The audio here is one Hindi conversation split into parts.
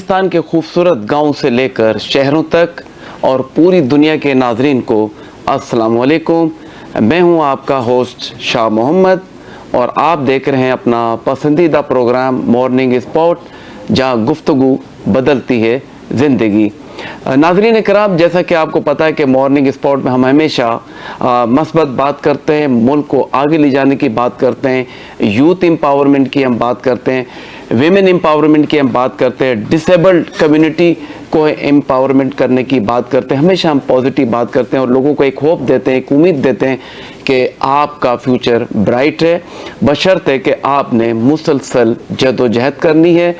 पाकिस्तान के खूबसूरत गांव से लेकर शहरों तक और पूरी दुनिया के नाजरीन को अस्सलाम वालेकुम। मैं हूं आपका होस्ट शाह मोहम्मद और आप देख रहे हैं अपना पसंदीदा प्रोग्राम मॉर्निंग स्पॉट, जहां गुफ्तगू बदलती है ज़िंदगी। नाज़रीन कराम, जैसा कि आपको पता है कि मॉर्निंग स्पॉट में हम हमेशा मस्बत बात करते हैं, मुल्क को आगे ले जाने की बात करते हैं, यूथ एम्पावरमेंट की हम बात करते हैं, विमेन एम्पावरमेंट की हम बात करते हैं, डिसेबल्ड कम्युनिटी को एम्पावरमेंट करने की बात करते हैं। हमेशा हम पॉजिटिव बात करते हैं और लोगों को एक होप देते हैं, एक उम्मीद देते हैं कि आपका फ्यूचर ब्राइट है, बशर्ते कि आपने मुसलसल जदोजहद करनी है,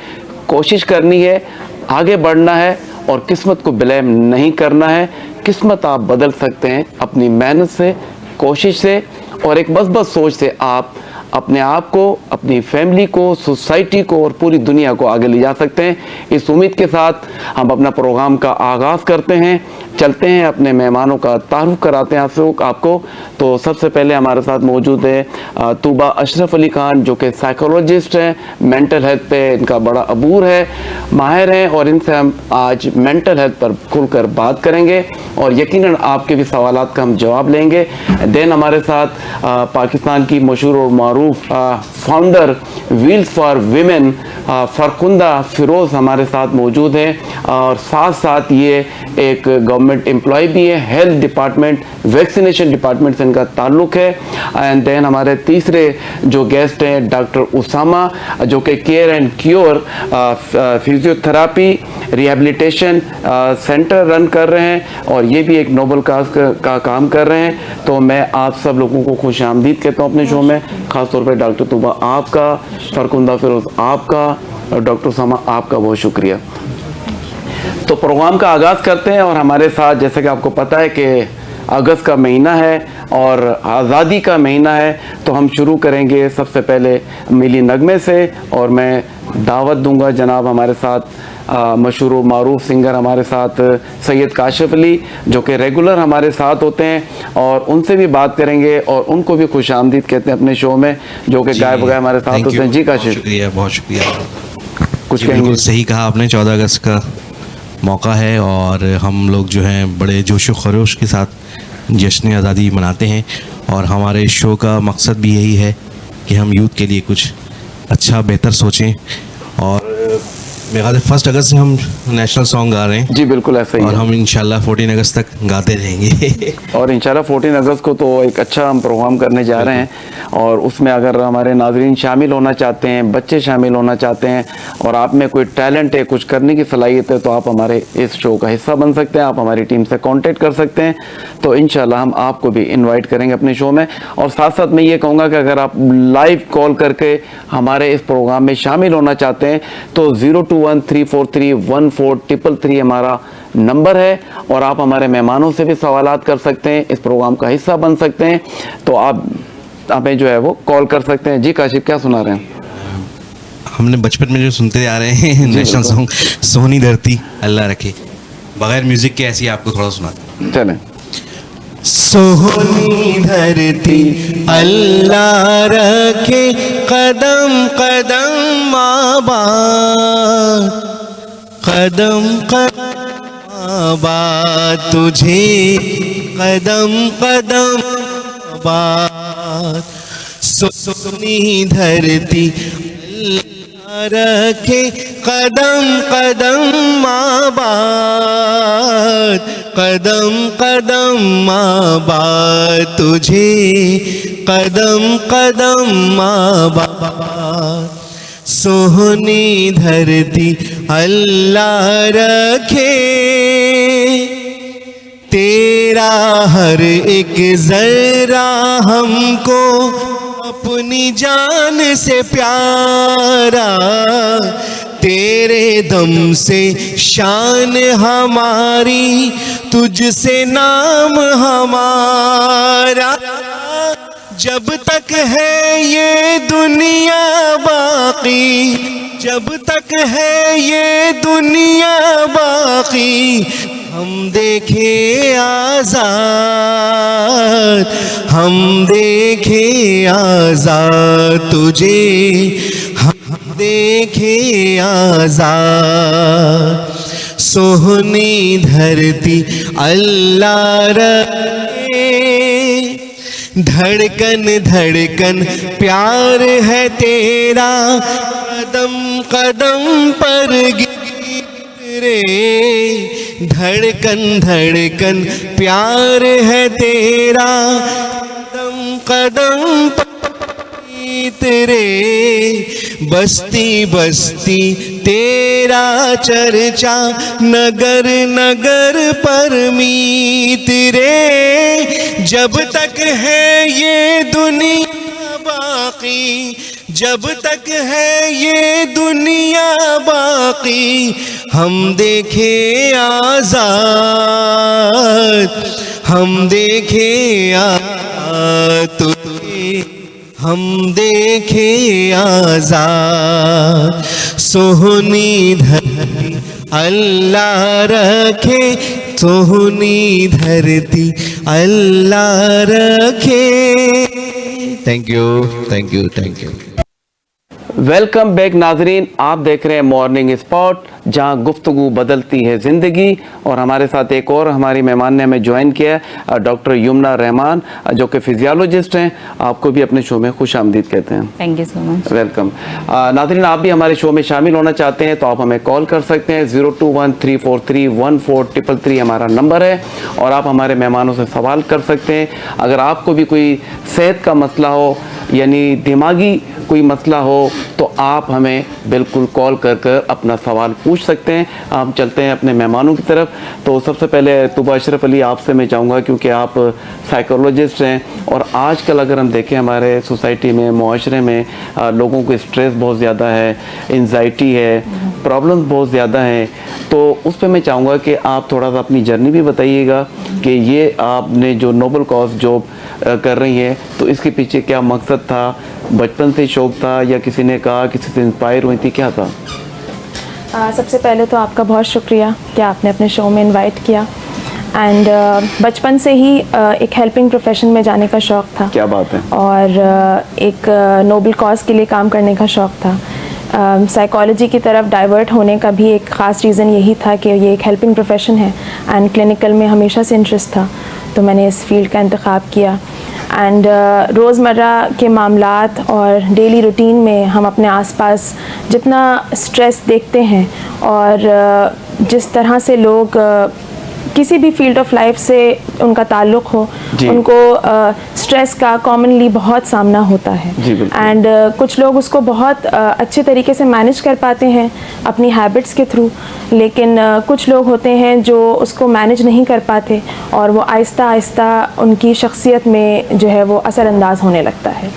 कोशिश करनी है, आगे बढ़ना है और किस्मत को ब्लेम नहीं करना है। किस्मत आप बदल सकते हैं अपनी मेहनत से, कोशिश से और एक बस सोच से। आप अपने आप को, अपनी फैमिली को, सोसाइटी को और पूरी दुनिया को आगे ले जा सकते हैं। इस उम्मीद के साथ हम अपना प्रोग्राम का आगाज़ करते हैं, चलते हैं, अपने मेहमानों का तारुफ कराते हैं आपको। तो सबसे पहले हमारे साथ मौजूद है तूबा अशरफ अली खान, जो कि साइकोलॉजिस्ट हैं, मेंटल हेल्थ पे इनका बड़ा अबूर है, माहिर हैं और इनसे हम आज मेंटल हेल्थ पर खुलकर बात करेंगे और यकीनन आपके भी सवालात का हम जवाब लेंगे। देन हमारे साथ पाकिस्तान की मशहूर और मारूफ founder wheels for women Farkhunda Feroze हमारे साथ मौजूद हैं और साथ साथ ये एक गवर्नमेंट एम्प्लॉय भी है, हेल्थ डिपार्टमेंट, वैक्सीनेशन डिपार्टमेंट से इनका ताल्लुक़ है। एंड देन हमारे तीसरे जो गेस्ट हैं डॉक्टर उसामा, जो कि care and cure physiotherapy rehabilitation centre run कर रहे हैं और ये भी एक नोबल काज का काम कर रहे हैं। तो मैं आप सब लोगों को खुश आमदीद कहता हूँ अपने शो में, ख़ास तौर पर डॉक्टर तूबा आपका, फरखुंदा फिरोज़ आपका और डॉक्टर उसामा आपका बहुत शुक्रिया। तो प्रोग्राम का आगाज़ करते हैं और हमारे साथ, जैसे कि आपको पता है कि अगस्त का महीना है और आज़ादी का महीना है, तो हम शुरू करेंगे सबसे पहले मिली नगमे से और मैं दावत दूंगा जनाब हमारे साथ मशहूर मारूफ सिंगर हमारे साथ सैयद काशिफ अली, जो कि रेगुलर हमारे साथ होते हैं और उनसे भी बात करेंगे और उनको भी खुश आमदीद कहते हैं अपने शो में, जो कि गाय बगाए हमारे साथ होते हैं। जी काशिफ, शुक्रिया, बहुत शुक्रिया। कुछ बिल्कुल सही कहा आपने, 14 अगस्त का मौका है और हम लोग जो हैं बड़े जोश व खरोश के साथ जश्न आज़ादी मनाते हैं और हमारे शो का मकसद भी यही है कि हम यूथ के लिए कुछ अच्छा बेहतर सोचें। और मेरे ख्याल से 1 अगस्त से हम नेशनल सॉन्ग गा रहे हैं। जी बिल्कुल ऐसा ही और है। हम इंशाल्लाह 14 अगस्त तक गाते रहेंगे और इंशाल्लाह 14 अगस्त को तो एक अच्छा हम प्रोग्राम करने जा रहे हैं और उसमें अगर हमारे नाजरीन शामिल होना चाहते हैं, बच्चे शामिल होना चाहते हैं और आप में कोई टैलेंट है, कुछ करने की सलाहियत है, तो आप हमारे इस शो का हिस्सा बन सकते हैं। आप हमारी टीम से कांटेक्ट कर सकते हैं। तो इंशाल्लाह हम आपको भी इन्वाइट करेंगे अपने शो में। और साथ साथ मैं ये कहूँगा कि अगर आप लाइव कॉल करके हमारे इस प्रोग्राम में शामिल होना चाहते हैं तो 0213431433 हमारा नंबर है और आप हमारे मेहमानों से भी सवालात कर सकते हैं, इस प्रोग्राम का हिस्सा बन सकते हैं। तो आप हमें जो है वो कॉल कर सकते हैं। जी काशिफ, क्या सुना रहे हैं? हमने बचपन में जो सुनते आ रहे हैं नेशनल सॉन्ग, सोनी धरती अल्लाह रखे, बगैर म्यूजिक के ऐसी आपको थोड़ा सुनाते। चलें। सोनी धरती अल्लाह रखे, कदम कदम आबाद, कदम कदम आबाद तुझे, कदम कदम आबाद। सोनी धरती अल्लाह रखे, कदम कदम आबाद, कदम कदम आबाद तुझे, कदम कदम आबाद। सोहनी धरती अल्लाह रखे, तेरा हर एक जरा हमको अपनी जान से प्यारा, तेरे दम से शान हमारी, तुझसे नाम हमारा। जब तक है ये दुनिया बाकी, जब तक है ये दुनिया बाकी, हम देखे आजाद, हम देखे आजाद तुझे, देखे आजाद सोहनी धरती अल्लाह रखे, धड़कन धड़कन प्यार है तेरा, कदम कदम पर गीत रे, धड़कन धड़कन प्यार है तेरा, कदम कदम पर गीत रे, बस्ती बस्ती तेरा चर्चा, नगर नगर पर मीत रे, जब तक है ये दुनिया बाकी, जब तक है ये दुनिया बाकी, हम देखे आजाद, हम देखे आजाद तुझे, हम देखे आजाद सोहनी धरती अल्लाह रखे, सोहनी धरती अल्लाह रखे। Thank you, thank you, thank you. Welcome back नाजरीन, आप देख रहे हैं मॉर्निंग स्पॉट, जहां गुफ्तगू बदलती है ज़िंदगी। और हमारे साथ एक और हमारी मेहमान ने हमें ज्वाइन किया है, डॉक्टर यमुना रहमान, जो कि फिजियोलॉजिस्ट हैं। आपको भी अपने शो में खुश आमदीद कहते हैं। Thank you so much. Welcome. नाजरीन, आप भी हमारे शो में शामिल होना चाहते हैं तो आप हमें कॉल कर सकते हैं। 0213431433 हमारा नंबर है, और आप हमारे मेहमानों से सवाल कर सकते हैं। अगर आपको भी कोई सेहत का मसला हो, यानी दिमागी कोई मसला हो, तो आप हमें बिल्कुल कॉल कर कर अपना सवाल पूछ सकते हैं। हम चलते हैं अपने मेहमानों की तरफ। तो सबसे पहले तुबा अशरफ अली, आपसे मैं चाहूँगा, क्योंकि आप साइकोलॉजिस्ट हैं, और आजकल अगर हम देखें हमारे सोसाइटी में, मुआशरे में लोगों को स्ट्रेस बहुत ज़्यादा है, एंजाइटी है, प्रॉब्लम्स बहुत ज़्यादा हैं। तो उस पर मैं चाहूँगा कि आप थोड़ा सा अपनी जर्नी भी बताइएगा कि ये आपने जो नोबल कॉज जॉब कर रही है, तो इसके पीछे क्या मकसद था? बचपन से शौक था या किसी ने कहा, किसी से इंस्पायर हुई थी, क्या था? सबसे पहले तो आपका बहुत शुक्रिया कि आपने अपने शो में इनवाइट किया। एंड बचपन से ही एक हेल्पिंग प्रोफेशन में जाने का शौक़ था। क्या बात है। और एक नोबल कॉज के लिए काम करने का शौक़ था। साइकोलॉजी की तरफ डाइवर्ट होने का भी एक ख़ास रीज़न यही था कि ये एक हेल्पिंग प्रोफेशन है, एंड क्लिनिकल में हमेशा से इंटरेस्ट था, तो मैंने इस फील्ड का इंतख़ाब किया। एंड रोज़मर्रा के मामलात और डेली रूटीन में हम अपने आसपास जितना स्ट्रेस देखते हैं, और जिस तरह से लोग किसी भी फील्ड ऑफ लाइफ से उनका ताल्लुक़ हो, उनको स्ट्रेस का कॉमनली बहुत सामना होता है। एंड कुछ लोग उसको बहुत अच्छे तरीके से मैनेज कर पाते हैं अपनी हैबिट्स के थ्रू, लेकिन कुछ लोग होते हैं जो उसको मैनेज नहीं कर पाते, और वो आहिस्ता आहिस्ता उनकी शख्सियत में जो है वो असरअंदाज होने लगता है।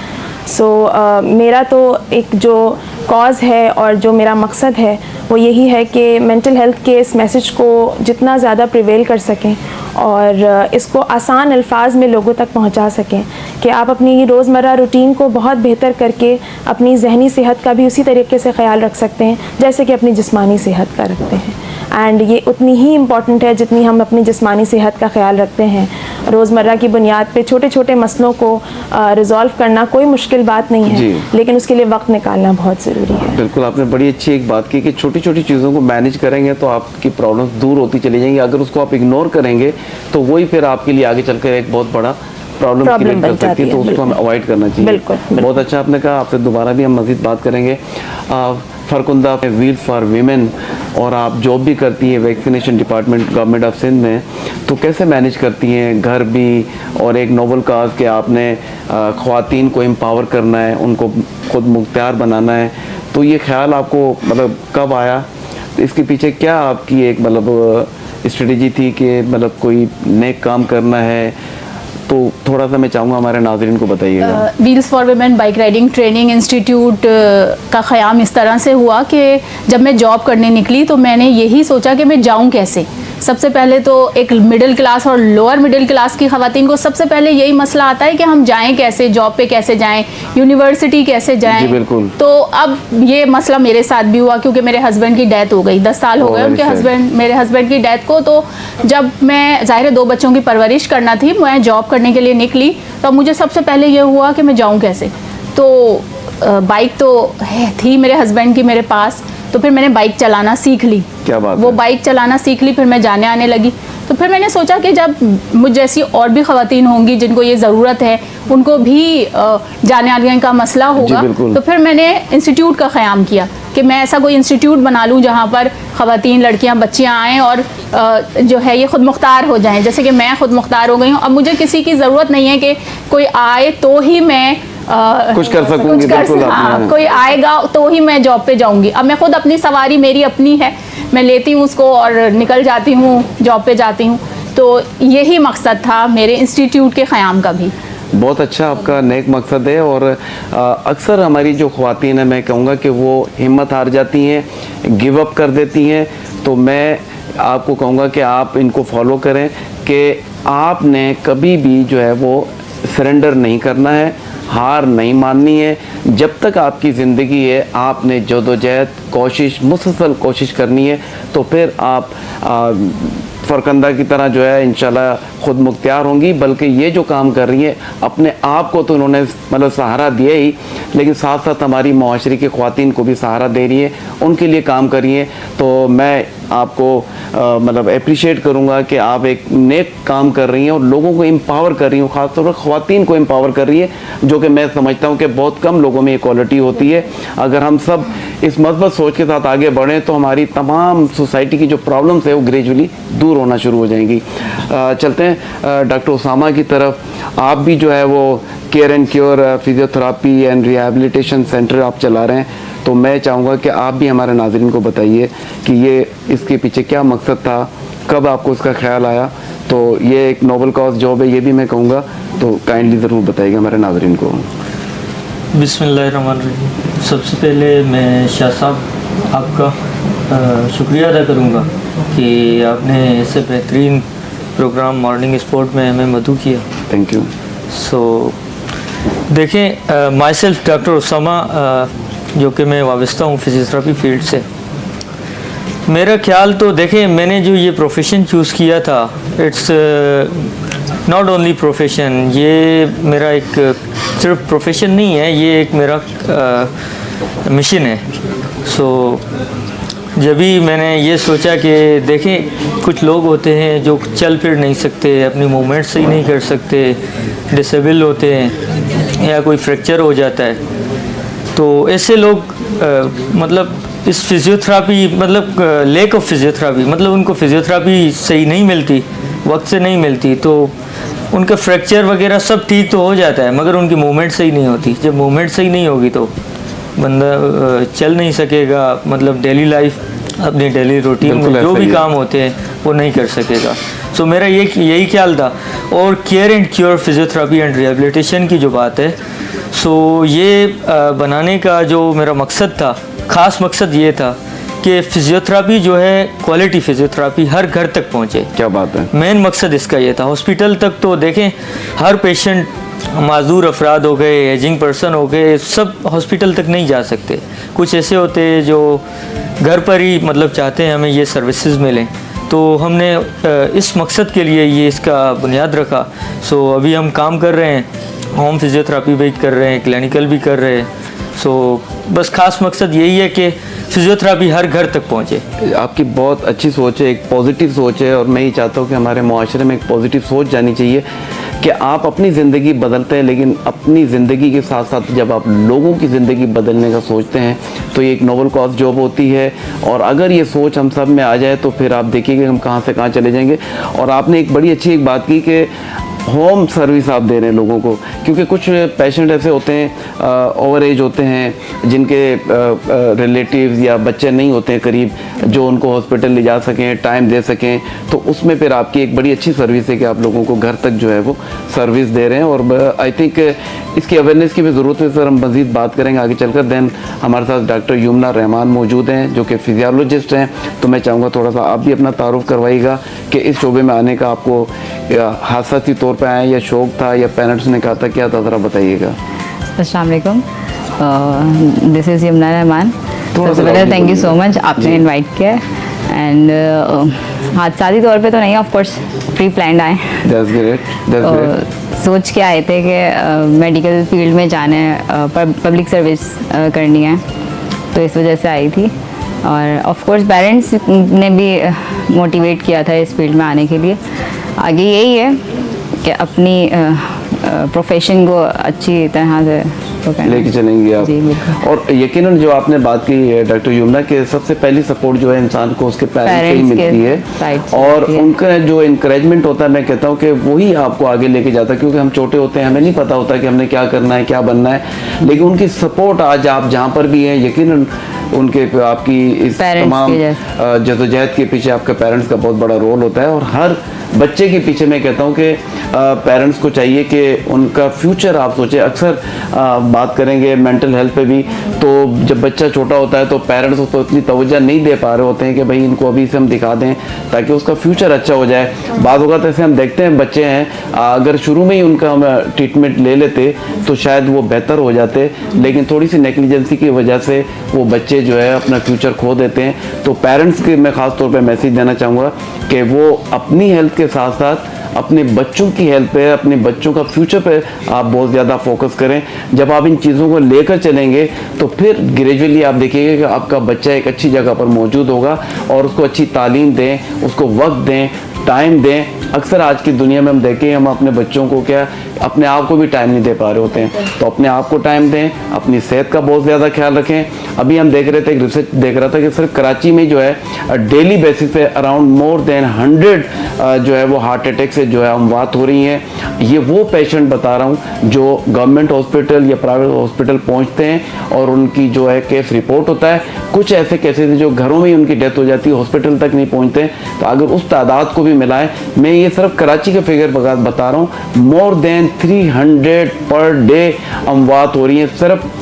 सो मेरा तो एक जो कॉज़ है और जो मेरा मकसद है वो यही है कि मेंटल हेल्थ के इस मैसेज को जितना ज़्यादा प्रिवेल कर सकें, और इसको आसान अल्फाज में लोगों तक पहुंचा सकें कि आप अपनी रोज़मर्रा रूटीन को बहुत बेहतर करके अपनी जहनी सेहत का भी उसी तरीके से ख्याल रख सकते हैं जैसे कि अपनी जिस्मानी सेहत का रखते हैं। एंड ये उतनी ही इम्पॉर्टेंट है जितनी हम अपनी जिस्मानी सेहत का ख्याल रखते हैं। रोज़मर्रा की बुनियाद पे छोटे छोटे मसलों को रिज़ॉल्व करना कोई मुश्किल बात नहीं है, लेकिन उसके लिए वक्त निकालना बहुत ज़रूरी है। बिल्कुल, आपने बड़ी अच्छी एक बात की कि छोटी छोटी चीज़ों को मैनेज करेंगे तो आपकी प्रॉब्लम्स दूर होती चली जाएंगी। अगर उसको आप इग्नोर करेंगे तो वही फिर आपके लिए आगे चलकर एक बहुत बड़ा प्रॉब्लम क्रिएट कर सकती है, तो उसको हमें अवॉइड करना चाहिए। बिल्कुल। बहुत अच्छा आपने कहा, आपसे दोबारा भी हम मज़ीद बात करेंगे। फरकुंदा व्हील फॉर वीमेन, और आप जॉब भी करती हैं vaccination department government of Sindh में, तो कैसे मैनेज करती हैं घर भी और एक नोबल काज के आपने ख़वातीन को एम्पावर करना है, उनको खुद मुख्तियार बनाना है, तो ये ख्याल आपको मतलब कब आया? इसके पीछे क्या आपकी एक मतलब स्ट्रेटजी थी कि मतलब कोई नेक काम करना है? तो थोड़ा सा मैं चाहूँगा हमारे नाज़रीन को बताइएगा। Wheels for women bike riding training institute का क़याम इस तरह से हुआ कि जब मैं जॉब करने निकली तो मैंने यही सोचा कि मैं जाऊँ कैसे। सबसे पहले तो एक मिडिल क्लास और लोअर मिडिल क्लास की ख़वातीन को सबसे पहले यही मसला आता है कि हम जाएं कैसे, जॉब पे कैसे जाएं, यूनिवर्सिटी कैसे जाएं। बिल्कुल। तो अब ये मसला मेरे साथ भी हुआ क्योंकि मेरे हस्बैंड की डेथ हो गई, 10 साल हो गए मेरे हस्बैंड की डेथ को। तो जब मैं ज़ाहिर 2 बच्चों की परवरिश करना थी, मैं जॉब करने के लिए निकली, तो मुझे सबसे पहले ये हुआ कि मैं जाऊँ कैसे। तो बाइक तो थी मेरे हस्बैंड की मेरे पास, तो फिर मैंने बाइक चलाना सीख ली। क्या बात वो है। बाइक चलाना सीख ली, फिर मैं जाने आने लगी। तो फिर मैंने सोचा कि जब मुझ जैसी और भी ख़वातीन होंगी जिनको ये ज़रूरत है, उनको भी जाने आने का मसला होगा, बिल्कुल। तो फिर मैंने इंस्टीट्यूट का क़याम किया कि मैं ऐसा कोई इंस्टीट्यूट बना लूँ जहाँ पर ख़वातीन, लड़कियाँ, बच्चियाँ आएँ और जो है ये ख़ुद मुख्तार हो जाएं, जैसे कि मैं ख़ुद मुख्तार हो गई हूँ। अब मुझे किसी की ज़रूरत नहीं है कि कोई आए तो ही मैं कुछ कर सकूंगी, बिल्कुल आपने। कोई आएगा तो ही मैं जॉब पे जाऊंगी। अब मैं खुद अपनी सवारी मेरी अपनी है, मैं लेती हूँ उसको और निकल जाती हूँ, जॉब पे जाती हूँ। तो यही मकसद था मेरे इंस्टीट्यूट के क़याम का भी। बहुत अच्छा आपका नेक मकसद है। और अक्सर हमारी जो ख़वातीन हैं, मैं कहूँगा कि वो हिम्मत हार जाती हैं, गिव अप कर देती हैं। तो मैं आपको कहूँगा कि आप इनको फॉलो करें कि आपने कभी भी जो है वो सरेंडर नहीं करना है, हार नहीं माननी है। जब तक आपकी ज़िंदगी है आपने जदोजहद, कोशिश, मुसलसल कोशिश करनी है। तो फिर आप फ़रकंदा की तरह जो है इंशाल्लाह ख़ुद मुख्तियार होंगी। बल्कि ये जो काम कर रही हैं, अपने आप को तो उन्होंने मतलब सहारा दिया ही, लेकिन साथ साथ हमारी माशरे की ख़वातीन को भी सहारा दे रही है, उनके लिए काम कर रही हैं। तो मैं आपको मतलब अप्रिशिएट करूँगा कि आप एक नेक काम कर रही हैं और लोगों को एम्पावर कर रही हूँ, ख़ासतौर पर ख़वातीन को एम्पावर कर रही है, जो कि मैं समझता हूँ कि बहुत कम लोगों में ये क्वालिटी होती है। अगर हम सब इस मस्बत सोच के साथ आगे बढ़ें तो हमारी तमाम सोसाइटी की जो प्रॉब्लम्स है वो ग्रेजुअली दूर होना शुरू हो जाएंगी। चलते हैं डॉक्टर उसामा की तरफ। आप भी जो है वो care and cure physiotherapy and rehabilitation centre आप चला रहे हैं। तो मैं चाहूँगा कि आप भी हमारे नाज़रीन को बताइए कि ये इसके पीछे क्या मकसद था, कब आपको इसका ख्याल आया। तो ये एक नोबल कॉज जॉब है, ये भी मैं कहूँगा, तो काइंडली ज़रूर बताइएगा हमारे नाज़रीन को। बिस्मिल्लाहिर्रहमानिर्रहीम। सबसे पहले मैं शाह साहब आपका शुक्रिया अदा करूँगा कि आपने ऐसे बेहतरीन प्रोग्राम मॉर्निंग स्पोर्ट में हमें मदऊ किया। Thank you. सो देखें, माई सेल्फ डॉक्टर उसामा, जो कि मैं वाबस्ता हूँ फिजियोथेरापी फील्ड से। मेरा ख्याल तो देखें, मैंने जो ये प्रोफेशन चूज़ किया था, इट्स नॉट ओनली प्रोफेशन, ये मेरा एक सिर्फ प्रोफेशन नहीं है, ये एक मेरा मिशन है। सो जब भी मैंने ये सोचा कि देखें, कुछ लोग होते हैं जो चल फिर नहीं सकते, अपनी मूवमेंट सही नहीं कर सकते, डिसेबल होते हैं या कोई फ्रैक्चर हो जाता है, तो ऐसे लोग मतलब इस फिजियोथेरापी मतलब लैक ऑफ फिजियोथेरापी, मतलब उनको फिजियोथेरापी सही नहीं मिलती, वक्त से नहीं मिलती, तो उनका फ्रैक्चर वगैरह सब ठीक तो हो जाता है, मगर उनकी मूवमेंट सही नहीं होती। जब मूवमेंट सही नहीं होगी तो बंदा चल नहीं सकेगा, मतलब डेली लाइफ, अपनी डेली रूटीन में जो भी काम होते हैं वो नहीं कर सकेगा। सो मेरा यही ख्याल था। और care and cure physiotherapy and rehabilitation की जो बात है, सो ये बनाने का जो मेरा मकसद था, ख़ास मकसद ये था कि फ़िज़ियोथेरापी जो है, क्वालिटी फ़िज़ियोथेरापी हर घर तक पहुँचे। क्या बात है। मेन मकसद इसका ये था। हॉस्पिटल तक तो देखें, हर पेशेंट, माजूर अफराद हो गए, एजिंग पर्सन हो गए, सब हॉस्पिटल तक नहीं जा सकते। कुछ ऐसे होते हैं जो घर पर ही मतलब चाहते हैं हमें ये सर्विसेज मिलें। तो हमने इस मकसद के लिए ये इसका बुनियाद रखा। सो अभी हम काम कर रहे हैं, होम फिजियोथेरापी भी कर रहे हैं, क्लिनिकल भी कर रहे हैं। सो बस ख़ास मकसद यही है कि फिजियोथेरापी हर घर तक पहुँचे। आपकी बहुत अच्छी सोच है, एक पॉजिटिव सोच है, और मैं ही चाहता हूँ कि हमारे मुआशरे में एक पॉजिटिव सोच जानी चाहिए कि आप अपनी ज़िंदगी बदलते हैं, लेकिन अपनी ज़िंदगी के साथ साथ जब आप लोगों की ज़िंदगी बदलने का सोचते हैं तो ये एक नोबल कॉज जॉब होती है। और अगर ये सोच हम सब में आ जाए तो फिर आप देखिएगा हम कहाँ से कहाँ चले जाएंगे। और आपने एक बड़ी अच्छी एक बात की कि होम सर्विस आप दे रहे हैं लोगों को, क्योंकि कुछ पेशेंट ऐसे होते हैं, ओवर एज होते हैं, जिनके रिलेटिव्स या बच्चे नहीं होते हैं करीब जो उनको हॉस्पिटल ले जा सकें, टाइम दे सकें। तो उसमें फिर आपकी एक बड़ी अच्छी सर्विस है कि आप लोगों को घर तक जो है वो सर्विस दे रहे हैं। और आई थिंक इसकी अवेयरनेस की भी ज़रूरत है सर। हम मज़ीद बात करेंगे आगे चलकर। दैन हमारे साथ डॉक्टर युमना रहमान मौजूद हैं जो कि फिजियोलॉजिस्ट हैं। तो मैं चाहूँगा थोड़ा सा आप भी अपना तारुफ करवाइएगा कि इस शोबे में आने का आपको हादसाती तौर पे आए या शौक़ था या पेरेंट्स ने कहा था, क्या था, ज़रा बताइएगा। अस्सलाम वालेकुम, दिस इज़ यमुना रहमान। सबसे पहले थैंक यू सो मच, आपने इनवाइट किया। एंड हाँ, शादी तौर पे तो नहीं, ऑफ कोर्स प्री प्लान्ड आए। That's great. सोच के आए थे कि मेडिकल फील्ड में जाना है, पब्लिक सर्विस करनी है, तो इस वजह से आई थी। और ऑफ कोर्स पेरेंट्स ने भी मोटिवेट किया था इस फील्ड में आने के लिए। आगे यही है कि अपनी प्रोफेशन को अच्छी तरह से लेके चलेंगे आप। जी, बिल्कुल। और यकीनन जो आपने बात की डॉक्टर यमुना के, सबसे पहली सपोर्ट जो है इंसान को उसके पेरेंट्स से ही पेरेंट्स के मिलती है, साइड से और मिलती है। उनका जो इंकरेजमेंट होता है, मैं कहता हूँ कि वही आपको आगे लेके जाता है, क्योंकि हम छोटे होते हैं, हमें नहीं पता होता कि हमने क्या करना है, क्या बनना है, लेकिन उनकी सपोर्ट आज आप जहाँ पर भी हैं, यकीनन उनके आपकी इस Parents तमाम की वजह जद्दोजहद के पीछे आपके पेरेंट्स का बहुत बड़ा रोल होता है। और हर बच्चे के पीछे मैं कहता हूँ कि पेरेंट्स को चाहिए कि उनका फ्यूचर आप सोचें। अक्सर बात करेंगे मेंटल हेल्थ पे भी, तो जब बच्चा छोटा होता है तो पेरेंट्स उसको इतनी तवज्जो नहीं दे पा रहे होते हैं कि भाई इनको अभी से हम दिखा दें ताकि उसका फ्यूचर अच्छा हो जाए। बाद होगा तो ऐसे हम देखते हैं बच्चे हैं, अगर शुरू में ही उनका हम ट्रीटमेंट ले लेते तो शायद वो बेहतर हो जाते, लेकिन थोड़ी सी नेग्लिजेंसी की वजह से वो बच्चे जो है अपना फ्यूचर खो देते हैं। तो पेरेंट्स के मैं ख़ास तौर पे मैसेज देना चाहूँगा कि वो अपनी हेल्थ के साथ साथ अपने बच्चों की हेल्थ पे, अपने बच्चों का फ्यूचर पे आप बहुत ज़्यादा फोकस करें। जब आप इन चीज़ों को लेकर चलेंगे तो फिर ग्रेजुअली आप देखिएगा कि आपका बच्चा एक अच्छी जगह पर मौजूद होगा, और उसको अच्छी तालीम दें, उसको वक्त दें, टाइम दें। अक्सर आज की दुनिया में हम देखें, हम अपने बच्चों को क्या, अपने आप को भी टाइम नहीं दे पा रहे होते हैं, तो अपने आप को टाइम दें, अपनी सेहत का बहुत ज़्यादा ख्याल रखें। अभी हम देख रहे थे, एक रिसर्च देख रहा था कि सिर्फ कराची में जो है डेली बेसिस पे अराउंड मोर देन 100 जो है वो हार्ट अटैक से जो है अमवात हो रही हैं। ये वो पेशेंट बता रहा हूँ जो गवर्नमेंट हॉस्पिटल या प्राइवेट हॉस्पिटल पहुँचते हैं और उनकी जो है केस रिपोर्ट होता है। कुछ ऐसे केसेस हैं जो घरों में ही उनकी डेथ हो जाती है, हॉस्पिटल तक नहीं पहुँचते। तो अगर उस तादाद को भी मिलाएं, मैं ये सिर्फ कराची के फिगर बता रहा हूँ, मोर देन 300 पर डे अमवात हो रही है सिर्फ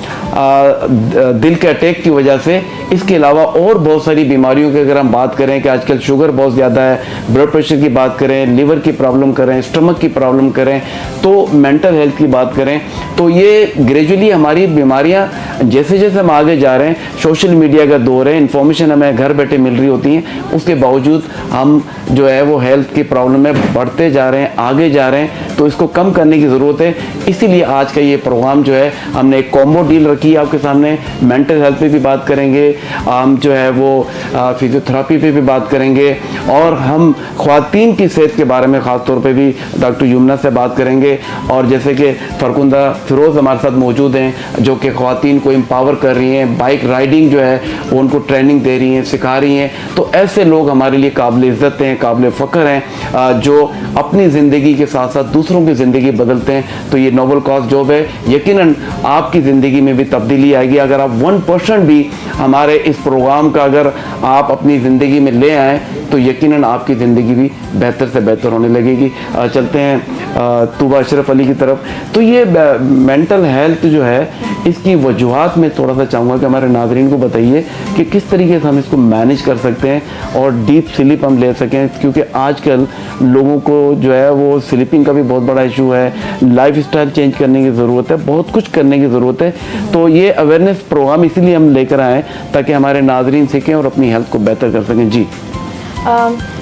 दिल के अटैक की वजह से। इसके अलावा और बहुत सारी बीमारियों की अगर हम बात करें कि आजकल शुगर बहुत ज़्यादा है, ब्लड प्रेशर की बात करें, लिवर की प्रॉब्लम करें, स्टमक की प्रॉब्लम करें, तो मेंटल हेल्थ की बात करें, तो ये ग्रेजुअली हमारी बीमारियां जैसे जैसे हम आगे जा रहे हैं, सोशल मीडिया का दौर है, इन्फॉर्मेशन हमें घर बैठे मिल रही होती हैं, उसके बावजूद हम जो है वो हेल्थ की प्रॉब्लम में बढ़ते जा रहे हैं, आगे जा रहे हैं। तो इसको कम करने की ज़रूरत है। इसीलिए आज का ये प्रोग्राम जो है, हमने एक कॉम्बो डील रखी है आपके सामने। मेंटल हेल्थ पे भी बात करेंगे, हम जो है वो फिजियोथेरेपी पे भी बात करेंगे, और हम ख्वातीन की सेहत के बारे में ख़ास तौर पे भी डॉक्टर यमुना से बात करेंगे। और जैसे कि फरकुंदा फिरोज़ हमारे साथ मौजूद हैं जो कि ख्वातीन को एम्पावर कर रही हैं, बाइक राइडिंग जो है वो उनको ट्रेनिंग दे रही हैं, सिखा रही हैं। तो ऐसे लोग हमारे लिए काबिल इज़्ज़त हैं, काबिल फ़ख्र हैं, जो अपनी ज़िंदगी के साथ साथ दूसरों की ज़िंदगी बदलते हैं। तो ये नोबल कॉज जॉब है, यकीनन आपकी ज़िंदगी में भी तब्दीली आएगी अगर आप 1% भी हमारे इस प्रोग्राम का अगर आप अपनी ज़िंदगी में ले आएँ, तो यकीनन आपकी ज़िंदगी भी बेहतर से बेहतर होने लगेगी। चलते हैं तूबा अशरफ अली की तरफ। तो ये मेंटल हेल्थ जो है, इसकी वजूहात में थोड़ा सा चाहूँगा कि हमारे नाज़रीन को बताइए कि किस तरीके से हम इसको मैनेज कर सकते हैं और डीप स्लीप हम ले सकें, क्योंकि आजकल लोगों को जो है वो स्लीपिंग का भी बहुत बड़ा इशू है, लाइफ स्टाइल चेंज करने की ज़रूरत है, बहुत कुछ करने की ज़रूरत है। तो ये अवेयरनेस प्रोग्राम इसीलिए हम लेकर आए ताकि हमारे नाज़रीन सीखें और अपनी हेल्थ को बेहतर कर सकें। जी,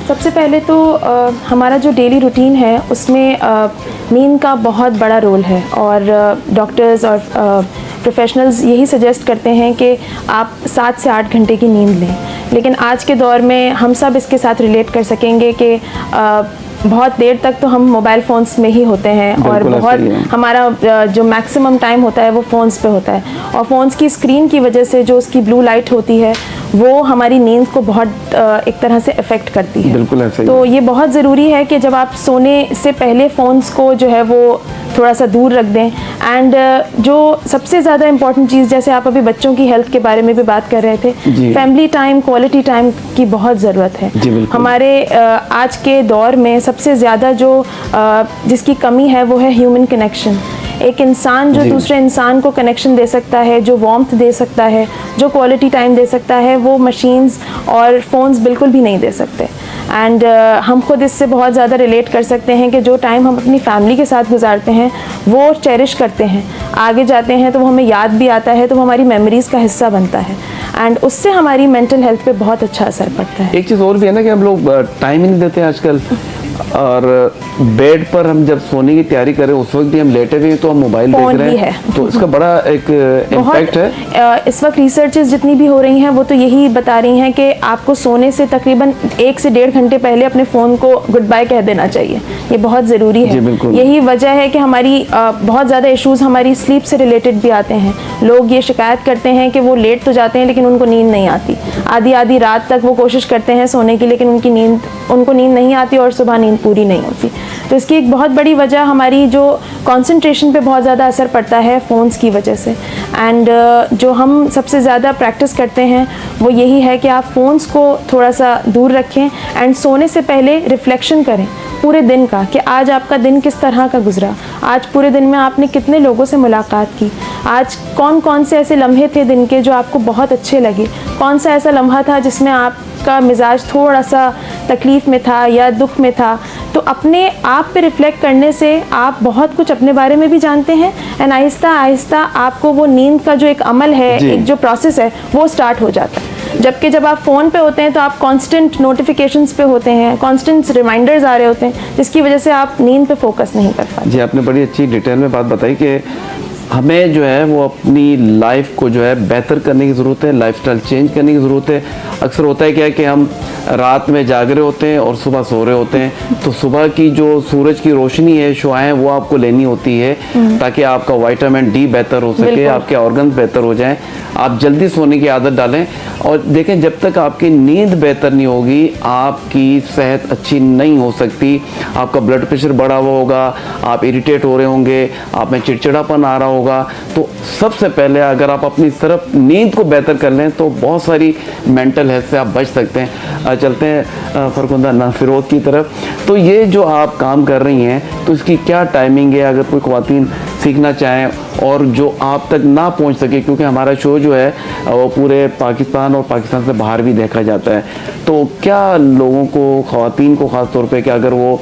सबसे पहले तो हमारा जो डेली रूटीन है उसमें नींद का बहुत बड़ा रोल है, और डॉक्टर्स और प्रोफेशनल्स यही सजेस्ट करते हैं कि आप 7 से 8 घंटे की नींद लें। लेकिन आज के दौर में हम सब इसके साथ रिलेट कर सकेंगे कि बहुत देर तक तो हम मोबाइल फ़ोन्स में ही होते हैं, और बहुत हमारा जो मैक्सिमम टाइम होता है वो फ़ोन्स पे होता है, और फ़ोन्स की स्क्रीन की वजह से जो उसकी ब्लू लाइट होती है वो हमारी नींद को बहुत एक तरह से अफेक्ट करती है। बिल्कुल ऐसे ही। तो ये बहुत ज़रूरी है कि जब आप सोने से पहले फ़ोन्स को जो है वो थोड़ा सा दूर रख दें। एंड जो सबसे ज़्यादा इम्पॉर्टेंट चीज़, जैसे आप अभी बच्चों की हेल्थ के बारे में भी बात कर रहे थे, फैमिली टाइम, क्वालिटी टाइम की बहुत ज़रूरत है। हमारे आज के दौर में सबसे ज़्यादा जो जिसकी कमी है वो है ह्यूमन कनेक्शन। एक इंसान जो दूसरे इंसान को कनेक्शन दे सकता है, जो वार्मथ दे सकता है, जो क्वालिटी टाइम दे सकता है, वो मशीन्स और फ़ोन्स बिल्कुल भी नहीं दे सकते। एंड हम खुद इससे बहुत ज़्यादा रिलेट कर सकते हैं कि जो टाइम हम अपनी फैमिली के साथ गुजारते हैं वो चेरिश करते हैं, आगे जाते हैं तो वो हमें याद भी आता है, तो वो हमारी मेमोरीज़ का हिस्सा बनता है एंड उससे हमारी मेंटल हेल्थ पे बहुत अच्छा असर पड़ता है। एक चीज़ और भी है ना कि हम लोग टाइम ही नहीं देते आजकल, और बेड पर हम जब सोने की तैयारी करें उस वक्त भी हम लेटे हुए हैं तो हम मोबाइल देख फ़ोन रहे भी हैं, है। तो इसका बड़ा एक इम्पैक्ट है। इस वक्त रिसर्चेस जितनी भी हो रही हैं वो तो यही बता रही हैं कि आपको सोने से तकरीबन 1 से 1.5 घंटे पहले अपने फ़ोन को गुड बाय कह देना चाहिए, ये बहुत ज़रूरी जी, है। बिल्कुल। यही वजह है कि हमारी बहुत ज़्यादा इश्यूज़ हमारी स्लीप से रिलेटेड भी आते हैं। लोग ये शिकायत करते हैं कि वो लेट तो जाते हैं लेकिन उनको नींद नहीं आती, आधी आधी रात तक वो कोशिश करते हैं सोने की लेकिन उनको नींद नहीं आती और सुबह नींद पूरी नहीं होती। तो इसकी एक बहुत बड़ी वजह हमारी जो कंसंट्रेशन पे बहुत ज़्यादा असर पड़ता है फ़ोन्स की वजह से। एंड जो हम सबसे ज़्यादा प्रैक्टिस करते हैं वो यही है कि आप फ़ोन्स को थोड़ा सा दूर रखें एंड सोने से पहले रिफ्लेक्शन करें पूरे दिन का कि आज आपका दिन किस तरह का गुजरा, आज पूरे दिन में आपने कितने लोगों से मुलाकात की, आज कौन कौन से ऐसे लम्हे थे दिन के जो आपको बहुत अच्छे लगे, कौन सा ऐसा लम्हा था जिसमें आपका मिजाज थोड़ा सा तकलीफ़ में था या दुख में था। तो अपने आप पे रिफ्लेक्ट करने से आप बहुत कुछ अपने बारे में भी जानते हैं एंड आहिस्ता आहिस्ता आपको वो नींद का जो एक अमल है, जी। एक जो प्रोसेस है वो स्टार्ट हो जाता है। जबकि जब आप फ़ोन पे होते हैं तो आप कांस्टेंट नोटिफिकेशंस पे होते हैं, कांस्टेंट रिमाइंडर्स आ रहे होते हैं, जिसकी वजह से आप नींद पे फोकस नहीं कर पाते। जी, आपने बड़ी अच्छी डिटेल में बात बताई कि हमें जो है वो अपनी लाइफ को जो है बेहतर करने की ज़रूरत है, लाइफस्टाइल चेंज करने की ज़रूरत है। अक्सर होता है क्या है कि हम रात में जाग रहे होते हैं और सुबह सो रहे होते हैं, तो सुबह की जो सूरज की रोशनी है, शुआएं, वो आपको लेनी होती है ताकि आपका विटामिन डी बेहतर हो सके, आपके ऑर्गन्स बेहतर हो जाएं। आप जल्दी सोने की आदत डालें और देखें जब तक आपकी नींद बेहतर नहीं होगी आपकी सेहत अच्छी नहीं हो सकती। आपका ब्लड प्रेशर बढ़ा हुआ होगा, आप इरिटेट हो रहे होंगे, आप में चिड़चिड़ापन आ रहा होगा। तो सबसे पहले अगर आप अपनी सिर्फ नींद को बेहतर कर लें तो बहुत सारी मेंटल हेल्थ से आप बच सकते हैं। चलते हैं फरकुंदा नाफिरोज की तरफ। तो ये जो आप काम कर रही हैं तो इसकी क्या टाइमिंग है, अगर कोई ख्वातीन सीखना चाहें और जो आप तक ना पहुंच सके, क्योंकि हमारा शो जो है वो पूरे पाकिस्तान और पाकिस्तान से बाहर भी देखा जाता है, तो क्या लोगों को, ख्वातीन को ख़ास तौर पे, कि अगर वो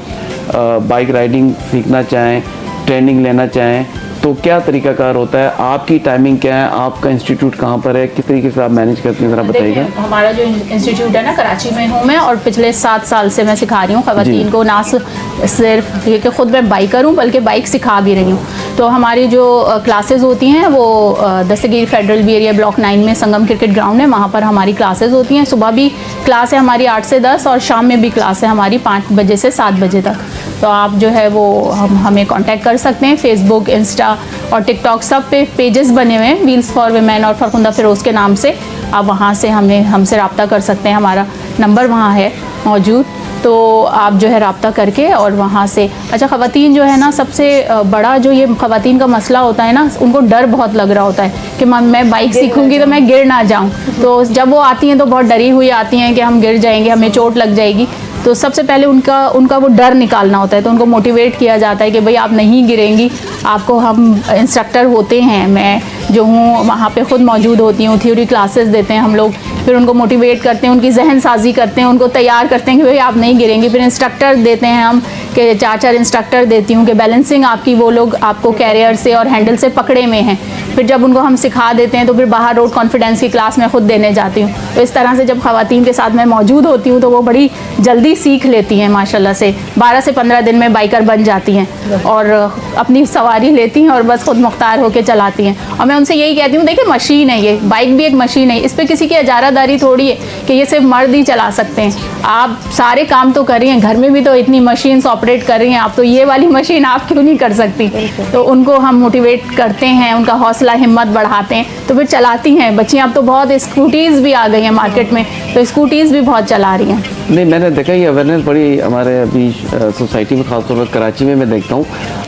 बाइक राइडिंग सीखना चाहें, ट्रेनिंग लेना चाहें तो क्या तरीकाकार होता है? आपकी टाइमिंग क्या है? आपका इंस्टीट्यूट कहाँ पर है? किस तरीके से आप मैनेज करती हैं, ज़रा बताइएगा। देखिए, हमारा जो इंस्टीट्यूट है ना, कराची में हूँ मैं और पिछले 7 साल से मैं सिखा रही हूँ खवातीन को। ना सिर्फ ये कि ख़ुद मैं बाइकर हूँ बल्कि बाइक सिखा भी रही हूँ। तो हमारी जो क्लासेस होती हैं वो दस्तगीर फेडरल बी एरिया ब्लॉक 9 में संगम क्रिकेट ग्राउंड है, वहाँ पर हमारी क्लासेस होती हैं। सुबह भी क्लास है हमारी 8 से 10 और शाम में भी क्लास है हमारी 5 बजे से 7 बजे तक। तो आप जो है वो हमें कांटेक्ट कर सकते हैं। फेसबुक, इंस्टा और टिकटॉक सब पे पेजेस बने हुए हैं, व्हील्स फॉर वीमेन और फरकुंदा फिरोज़ के नाम से। आप वहाँ से हमसे रब्ता कर सकते हैं, हमारा नंबर वहाँ है मौजूद। तो आप जो है रब्ता करके और वहाँ से, अच्छा ख़वातीन जो है ना, सबसे बड़ा जो ये ख़वातीन का मसला होता है ना, उनको डर बहुत लग रहा होता है कि मैं बाइक सीखूंगी तो मैं गिर ना जाऊँ। तो जब वो आती हैं तो बहुत डरी हुई आती हैं कि हम गिर जाएंगे, हमें चोट लग जाएगी। तो सबसे पहले उनका वो डर निकालना होता है। तो उनको मोटिवेट किया जाता है कि भाई आप नहीं गिरेंगी, आपको हम इंस्ट्रक्टर होते हैं, मैं जो हूँ वहाँ पे ख़ुद मौजूद होती हूँ, थ्योरी क्लासेस देते हैं हम लोग, फिर उनको मोटिवेट करते हैं, उनकी जहन साजी करते हैं, उनको तैयार करते हैं कि भाई आप नहीं गिरेंगी। फिर इंस्ट्रक्टर देते हैं हम, कि 4 इंस्ट्रक्टर देती हूँ कि बैलेंसिंग आपकी वो लोग आपको कैरियर से और हैंडल से पकड़े में हैं। फिर जब उनको हम सिखा देते हैं तो फिर बाहर रोड कॉन्फिडेंस की क्लास मैं ख़ुद देने जाती हूँ। तो इस तरह से जब ख़वातीन के साथ मैं मौजूद होती हूँ तो वो बड़ी जल्दी सीख लेती हैं माशाल्लाह से। 12 से 15 दिन में बाइकर बन जाती हैं और अपनी सवारी लेती हैं और बस खुद मुख्तार होकर चलाती हैं। और मैं उनसे यही कहती हूँ, देखिए मशीन है, ये बाइक भी एक मशीन है, इस पर किसी की इजारादारी थोड़ी है कि ये सिर्फ मर्द ही चला सकते हैं। आप सारे काम तो कर रही हैं, घर में भी तो इतनी मशीन्स ऑपरेट कर रही हैं आप, तो ये वाली मशीन आप क्यों नहीं कर सकती? तो उनको हम मोटिवेट करते हैं, उनका हौसला हिम्मत बढ़ाते हैं, तो फिर चलाती हैं बच्चियाँ। अब तो बहुत स्कूटीज़ भी आ गई हैं मार्केट में, तो स्कूटीज़ भी बहुत चला रही हैं। नहीं, मैंने देखा ये अवेयरनेस बड़ी हमारे अभी सोसाइटी में, ख़ासतौर पर कराची में मैं देखता हूँ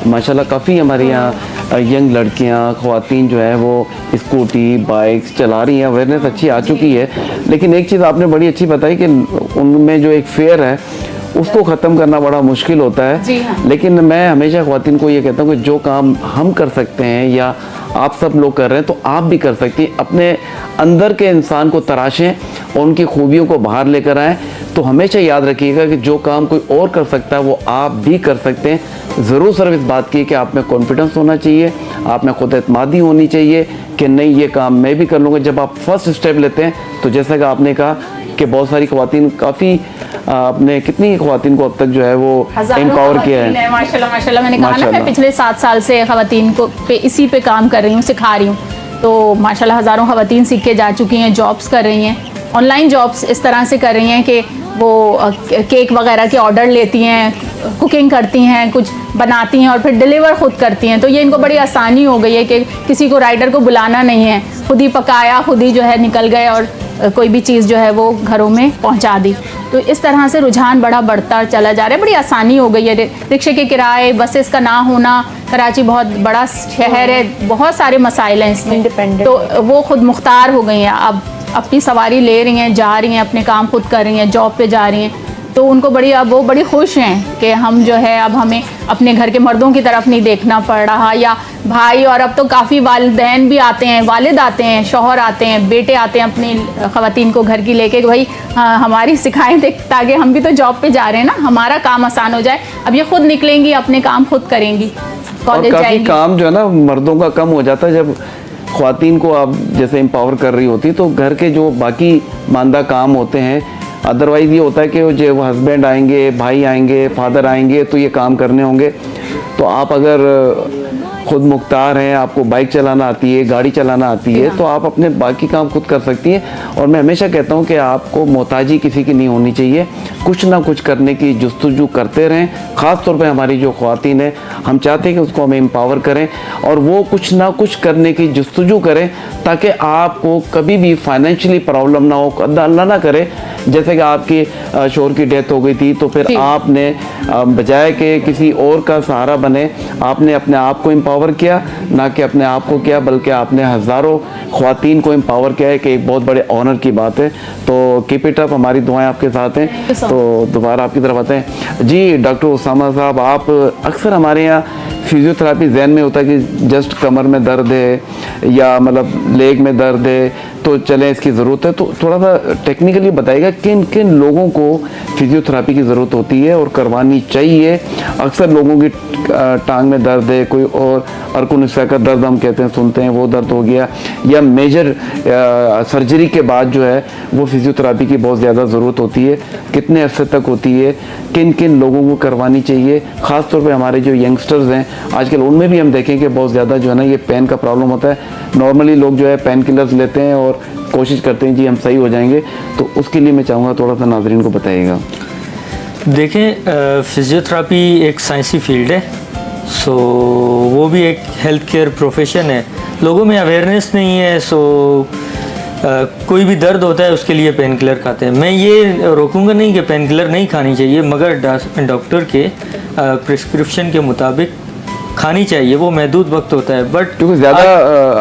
माशाल्लाह काफ़ी हमारे यहाँ यंग लड़कियाँ, ख़वातीन जो है वो स्कूटी, बाइक्स चला रही हैं, अवेयरनेस अच्छी आ चुकी है। लेकिन एक चीज़ आपने बड़ी अच्छी बताई कि उनमें जो एक फेयर है उसको ख़त्म करना बड़ा मुश्किल होता है। जी हाँ। लेकिन मैं हमेशा ख़वातीन को ये कहता हूँ कि जो काम हम कर सकते हैं या आप सब लोग कर रहे हैं तो आप भी कर सकती हैं। अपने अंदर के इंसान को तराशें और उनकी खूबियों को बाहर लेकर आएँ, तो हमेशा याद रखिएगा कि जो काम कोई और कर सकता है वो आप भी कर सकते हैं। ज़रूर सिर्फ इस बात की कि आप में कॉन्फिडेंस होना चाहिए, आप में खुद एतमादी होनी चाहिए कि नहीं ये काम मैं भी कर लूँगा। जब आप फर्स्ट स्टेप लेते हैं तो जैसा कि आपने कहा कि बहुत सारी ख़वातीन, काफ़ी आपने कितनी ख़वातीन को अब तक जो है वो एम्पावर किया है। माशाल्लाह माशाल्लाह, मैंने कहा ना माशाल्लाह। मैं पिछले 7 साल से ख़वातीन को इसी पे काम कर रही हूँ, सिखा रही हूँ। तो माशाल्लाह हज़ारों ख़वातीन सीख के जा चुकी हैं, जॉब्स कर रही हैं, ऑनलाइन जॉब्स इस तरह से कर रही हैं कि वो केक वगैरह के ऑर्डर लेती हैं, कुकिंग करती हैं, कुछ बनाती हैं और फिर डिलीवर खुद करती हैं। तो ये इनको बड़ी आसानी हो गई है कि किसी को राइडर को बुलाना नहीं है, खुद ही पकाया, खुद ही जो है निकल गए और कोई भी चीज़ जो है वो घरों में पहुंचा दी। तो इस तरह से रुझान बड़ा बढ़ता चला जा रहा है, बड़ी आसानी हो गई है। रिक्शे के किराए, बसेस का ना होना, कराची बहुत बड़ा शहर है, बहुत सारे मसाइल हैं इसमें, Independent। तो वो खुद मुख्तार हो गई हैं, अब अपनी सवारी ले रही हैं, जा रही हैं, अपने काम खुद कर रही हैं, जॉब पे जा रही हैं। तो उनको अब वो बड़ी खुश हैं कि हम जो है अब हमें अपने घर के मर्दों की तरफ नहीं देखना पड़ रहा, या भाई, और अब तो काफ़ी वालिदैन भी आते हैं, वालिद आते हैं, शौहर आते हैं, बेटे आते हैं अपनी ख़वातीन को घर की लेके कि भाई हाँ, हमारी सिखाएं ताकि हम भी तो जॉब पे जा रहे हैं ना, हमारा काम आसान हो जाए। अब ये खुद निकलेंगी, अपने काम खुद करेंगी, और कॉलेज काफ़ी जाएंगी। काम जो है ना मर्दों का कम हो जाता है जब ख़वातीन को आप जैसे एम्पावर कर रही होती, तो घर के जो बाकी मानदा काम होते हैं, अदरवाइज़ ये होता है कि जो हस्बैंड आएंगे, भाई आएंगे, फादर आएंगे, तो ये काम करने होंगे। तो आप अगर खुद मुख्तार हैं, आपको बाइक चलाना आती है, गाड़ी चलाना आती है, तो आप अपने बाकी काम खुद कर सकती हैं। और मैं हमेशा कहता हूँ कि आपको मोहताजी किसी की नहीं होनी चाहिए, कुछ ना कुछ करने की जुस्तजू करते रहें। ख़ास तौर पे हमारी जो ख़वातीन हैं, हम चाहते हैं कि उसको हम एम्पावर करें और वो कुछ ना कुछ करने की जुस्तजू करें ताकि आपको कभी भी फाइनेंशियली प्रॉब्लम ना हो। अल्लाह ना करे जैसे कि आपकी शोहर की डेथ हो गई थी, तो फिर आपने बजाय कि किसी और का सहारा बने, आपने अपने आप को एम्पावर किया, ना कि अपने आप को किया, बल्कि आपने हज़ारों ख़वातीन को एम्पावर किया है, कि एक बहुत बड़े ऑनर की बात है। तो कीप इट अप, हमारी दुआएं आपके साथ हैं। तो दोबारा आपकी तरफ आते हैं जी। डॉक्टर उसामा साहब, आप अक्सर हमारे यहाँ फिजियोथेरापी जहन में होता है कि जस्ट कमर में दर्द है या मतलब लेग में दर्द है तो चलें, इसकी ज़रूरत है। तो थोड़ा सा टेक्निकली बताइएगा किन किन लोगों को फिजियोथेरापी की ज़रूरत होती है और करवानी चाहिए। अक्सर लोगों की टांग में दर्द है, कोई और अर्कुनिसा का दर्द हम कहते हैं, सुनते हैं, वो दर्द हो गया, या मेजर सर्जरी के बाद जो है वो फिजियोथेरापी की बहुत ज़्यादा ज़रूरत होती है, कितने अरसे तक होती है, किन किन लोगों को करवानी चाहिए। ख़ास तौर पे हमारे जो यंगस्टर्स हैं आजकल, उनमें भी हम देखें कि बहुत ज़्यादा जो है ना ये पेन का प्रॉब्लम होता है। नॉर्मली लोग जो है पेन किलर्स लेते हैं और कोशिश करते हैं जी हम सही हो जाएंगे, तो उसके लिए मैं चाहूँगा थोड़ा सा नाज़रीन को बताइएगा। देखें, फिजियोथेरापी एक साइंसी फील्ड है, सो वो भी एक हेल्थ केयर प्रोफेशन है। लोगों में अवेयरनेस नहीं है, सो कोई भी दर्द होता है उसके लिए पेन किलर खाते हैं। मैं ये रोकूंगा नहीं कि पेन किलर नहीं खानी चाहिए, मगर डॉक्टर के प्रिस्क्रिप्शन के मुताबिक खानी चाहिए, वो महदूद वक्त होता है। बट क्योंकि ज़्यादा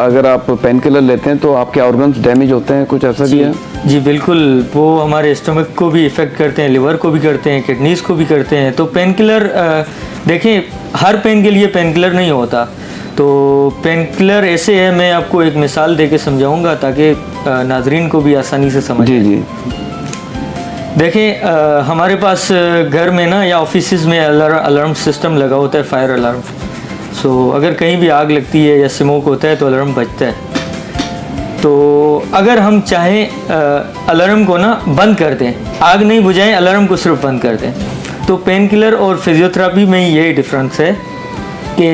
अगर आप पेन किलर लेते हैं तो आपके ऑर्गन्स डैमेज होते हैं, कुछ ऐसा भी है? जी बिल्कुल, वो हमारे स्टमक को भी इफ़ेक्ट करते हैं, लिवर को भी करते हैं, किडनीज को भी करते हैं। तो पेन किलर देखें, हर पेन के लिए पेन किलर नहीं होता। तो पेन किलर ऐसे है, मैं आपको एक मिसाल दे के समझाऊँगा ताकि नाजरीन को भी आसानी से समझ। जी जी। देखें, हमारे पास घर में ना या ऑफिस में अलार्म सिस्टम लगा होता है, फायर अलार्म। सो अगर कहीं भी आग लगती है या स्मोक होता है तो अलार्म बजता है। तो अगर हम चाहें अलार्म को ना बंद कर दें, आग नहीं बुझाएं, अलार्म को सिर्फ बंद कर दें। तो पेन किलर और फिजियोथेरापी में यही डिफरेंस है कि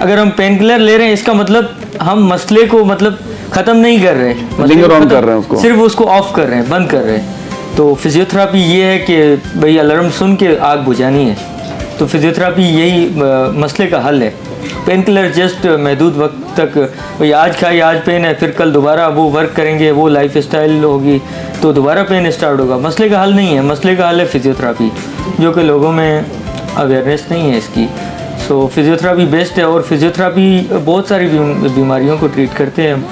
अगर हम पेन किलर ले रहे हैं, इसका मतलब हम मसले को मतलब ख़त्म नहीं कर रहे, लिंगर ऑन कर रहे हैं उसको, सिर्फ उसको ऑफ कर रहे हैं, बंद कर रहे हैं। तो फिजियोथेरापी ये है कि भाई अलार्म सुन के आग बुझानी है। तो फिजियोथेरापी यही मसले का हल है। पेन किलर जस्ट महदूद वक्त तक, भाई आज खाई, आज पेन है, फिर कल दोबारा वो वर्क करेंगे, वो लाइफ स्टाइल होगी तो दोबारा पेन स्टार्ट होगा। मसले का हल नहीं है, मसले का हल है फिजियोथेरापी, जो कि लोगों में अवेयरनेस नहीं है इसकी। सो फिजियोथेरापी बेस्ट है। और फिजियोथेरापी बहुत सारी बीमारियों को ट्रीट करते हैं हम,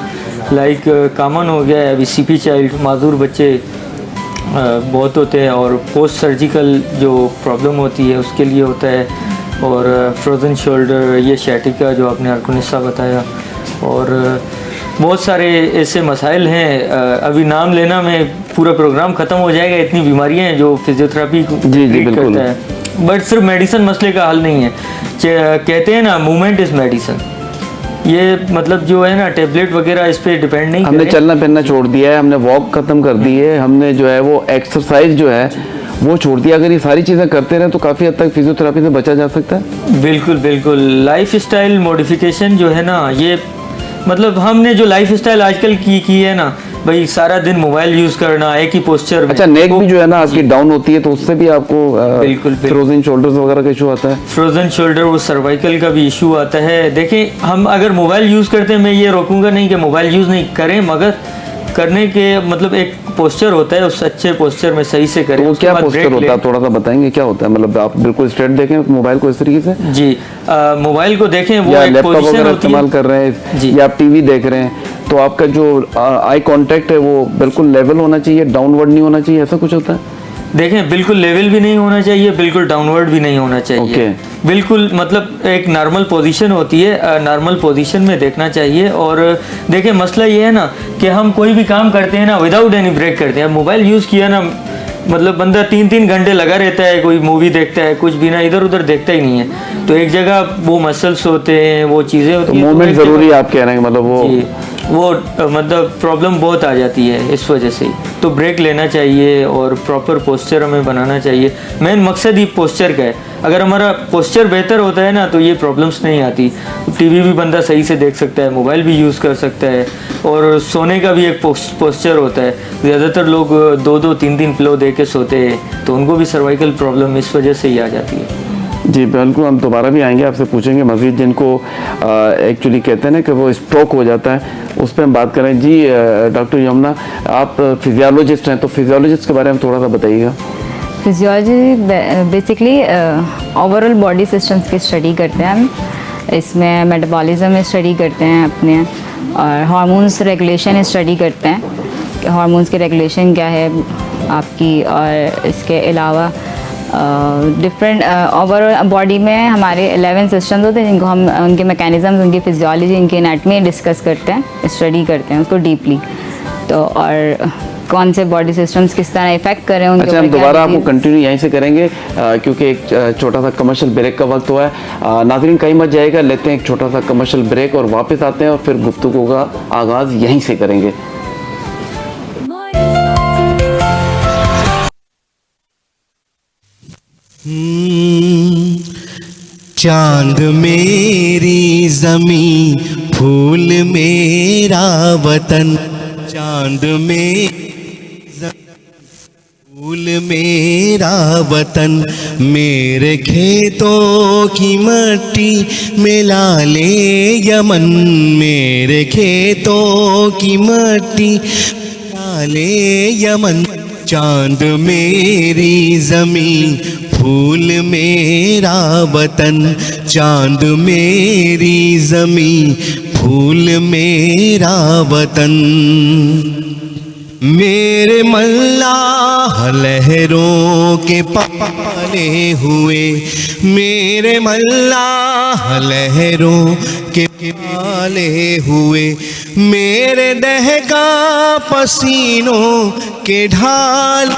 लाइक कॉमन हो गया है अभी CP चाइल्ड, माजूर बच्चे बहुत होते हैं, और पोस्ट सर्जिकल जो प्रॉब्लम होती है उसके लिए होता है, और फ्रोज़न शोल्डर, ये शैटिका जो आपने अर्कुनिसा बताया, और बहुत सारे ऐसे मसाइल हैं, अभी नाम लेना मैं पूरा प्रोग्राम ख़त्म हो जाएगा, इतनी बीमारियां हैं जो फिजियोथेरेपी जी, ट्रीट बिल्कुल। करता है। बट सिर्फ मेडिसिन मसले का हल नहीं है। कहते हैं ना, मूवमेंट इज़ मेडिसिन। ये मतलब जो है ना, टेबलेट वगैरह इस पे डिपेंड नहीं हमने करें। चलना फिरना छोड़ दिया है, हमने वॉक खत्म कर दी है, हमने जो है वो एक्सरसाइज जो है वो छोड़ दिया। अगर ये सारी चीज़ें करते रहे तो काफ़ी हद तक फिजियोथेरेपी से बचा जा सकता है। बिल्कुल बिल्कुल। लाइफ स्टाइल मॉडिफिकेशन जो है ना, ये मतलब हमने जो लाइफ स्टाइल आजकल की है ना भाई, सारा दिन मोबाइल यूज़ करना, एक ही पोस्चर में। अच्छा, नेक भी जो है ना आपकी डाउन होती है, तो उससे भी आपको बिल्कुल। फ्रोजन शोल्डर्स वगैरह का इशू आता है। फ्रोजन शोल्डर और सर्वाइकल का भी इशू आता है। देखिए, हम अगर मोबाइल यूज़ करते हैं, मैं ये रोकूंगा नहीं कि मोबाइल यूज़ नहीं करें, मगर करने के मतलब एक पोस्चर होता है, उस अच्छे पोस्चर में सही से करें। तो वो उसके क्या बाद पोस्टर ब्रेक होता है, लें। थोड़ा सा बताएंगे क्या होता है? मतलब आप बिल्कुल स्ट्रेट देखें मोबाइल को इस तरीके से, जी, मोबाइल को देखें, वो या एक लैपटॉप पोजीशन वगैरह होती इस्तेमाल है। कर रहे हैं, जी। या आप टीवी देख रहे हैं, तो आपका जो आई कांटेक्ट है वो बिल्कुल लेवल होना चाहिए, डाउनवर्ड नहीं होना चाहिए, ऐसा कुछ होता है? देखें, बिल्कुल लेवल भी नहीं होना चाहिए, बिल्कुल डाउनवर्ड भी नहीं होना चाहिए। ओके। बिल्कुल मतलब एक नॉर्मल पोजीशन होती है, नॉर्मल पोजीशन में देखना चाहिए। और देखें, मसला ये है ना कि हम कोई भी काम करते हैं ना विदाउट एनी ब्रेक करते हैं। मोबाइल यूज़ किया ना, मतलब बंदा 3-3 घंटे लगा रहता है, कोई मूवी देखता है, कुछ भी ना, इधर उधर देखता ही नहीं है। तो एक जगह वो मसल्स होते हैं, वो चीज़ें होती तो हैं, मूवमेंट एक जगह- जरूरी है आप कह रहे हैं, मतलब वो जी, वो मतलब प्रॉब्लम बहुत आ जाती है इस वजह से। तो ब्रेक लेना चाहिए और प्रॉपर पोस्चर हमें बनाना चाहिए। मेन मकसद ही पोस्चर का है। अगर हमारा पोस्चर बेहतर होता है ना, तो ये प्रॉब्लम्स नहीं आती। टीवी भी बंदा सही से देख सकता है, मोबाइल भी यूज़ कर सकता है, और सोने का भी एक पोस्चर होता है। ज़्यादातर लोग 2-2, 3-3 पिलो दे के सोते हैं, तो उनको भी सर्वाइकल प्रॉब्लम इस वजह से ही आ जाती है। जी बिल्कुल, हम दोबारा भी आएंगे, आपसे पूछेंगे मजीद। जिनको एक्चुअली कहते हैं ना कि वो स्ट्रोक हो जाता है, उस पर हम बात करें। जी डॉक्टर यमुना, आप फिजियोलॉजिस्ट हैं, तो फिजियोलॉजिस्ट के बारे में थोड़ा सा बताइएगा। Physiology basically overall body systems की स्टडी करते हैं हम। इसमें मेटाबॉलिज्म में स्टडी करते हैं अपने, और हार्मोन्स रेगुलेशन स्टडी करते हैं कि हार्मोन्स की रेगुलेशन क्या है आपकी। और इसके अलावा डिफरेंट ओवरऑल बॉडी में हमारे 11 सिस्टम्स होते हैं, जिनको हम उनके मैकेनिज़म्स, उनकी फिजियोलॉजी, उनकी एनाटमी डिस्कस करते हैं, स्टडी करते हैं उसको डीपली। तो और कौन से बॉडी सिस्टम्स किस तरह इफेक्ट करें उनके अच्छा, हम ऊपर क्या दोबारा आपको disease- कंटिन्यू यहीं से करेंगे, क्योंकि एक छोटा सा कमर्शियल ब्रेक का वक्त हुआ है। नाज़रीन कहीं मत जाएगा, लेते हैं एक छोटा सा कमर्शियल ब्रेक और वापस आते हैं, और फिर गुफ्तगू का आगाज़ यहीं से करेंगे। चांद मेरी जमी, फूल मेरा वतन। चांद में फूल मेरा वतन, मेरे खेतों की मट्टी मिला ले यमन। मेरे खेतों की मट्टी मिला ले यमन। चांद मेरी जमी, फूल मेरा वतन। चांद मेरी जमी, फूल मेरा वतन। मेरे मल्लाह लहरों के पाले हुए, मेरे मल्लाह लहरों के पाले हुए। मेरे दहका पसीनों के ढाल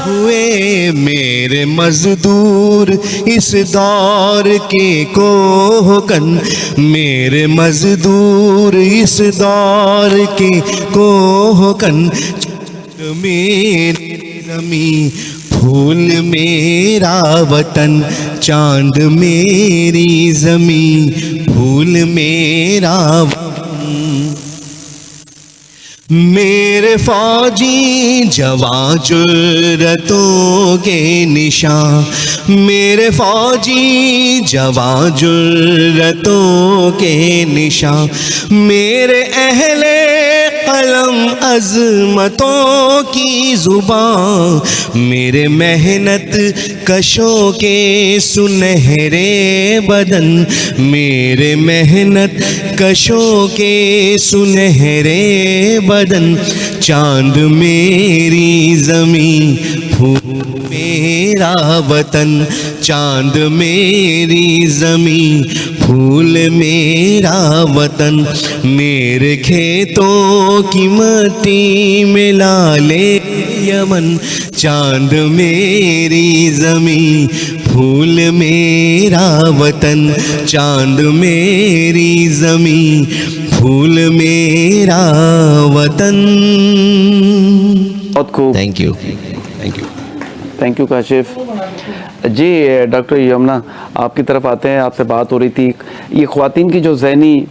हुए। मेरे मजदूर इस दौर के कोहकन। मेरे मजदूर इस दौर के कोहकन। मेरी जमी, फूल मेरा वतन। चांद मेरी जमी, फूल मेरा वतन। मेरे फौजी जवां जुर्रतों के निशान। मेरे फौजी जवां जुर्रतों के निशान। मेरे अहले कलम अज़मतों की ज़ुबान। मेरे मेहनत कशों के सुनहरे बदन। मेरे मेहनत कशों के सुनहरे बदन। चांद मेरी ज़मी, फूल मेरा वतन। चांद मेरी ज़मी, फूल मेरा वतन, मेरे खेतों की मट्टी में लाले यमन, चांद मेरी ज़मीं, फूल मेरा वतन, चांद मेरी ज़मीं, फूल मेरा वतन। बहुत खूब, thank you. Thank you Kashif ji. Doctor Yamuna, आपकी तरफ आते हैं, आपसे बात हो रही थी, ये ख्वातीन की जो ज़हनी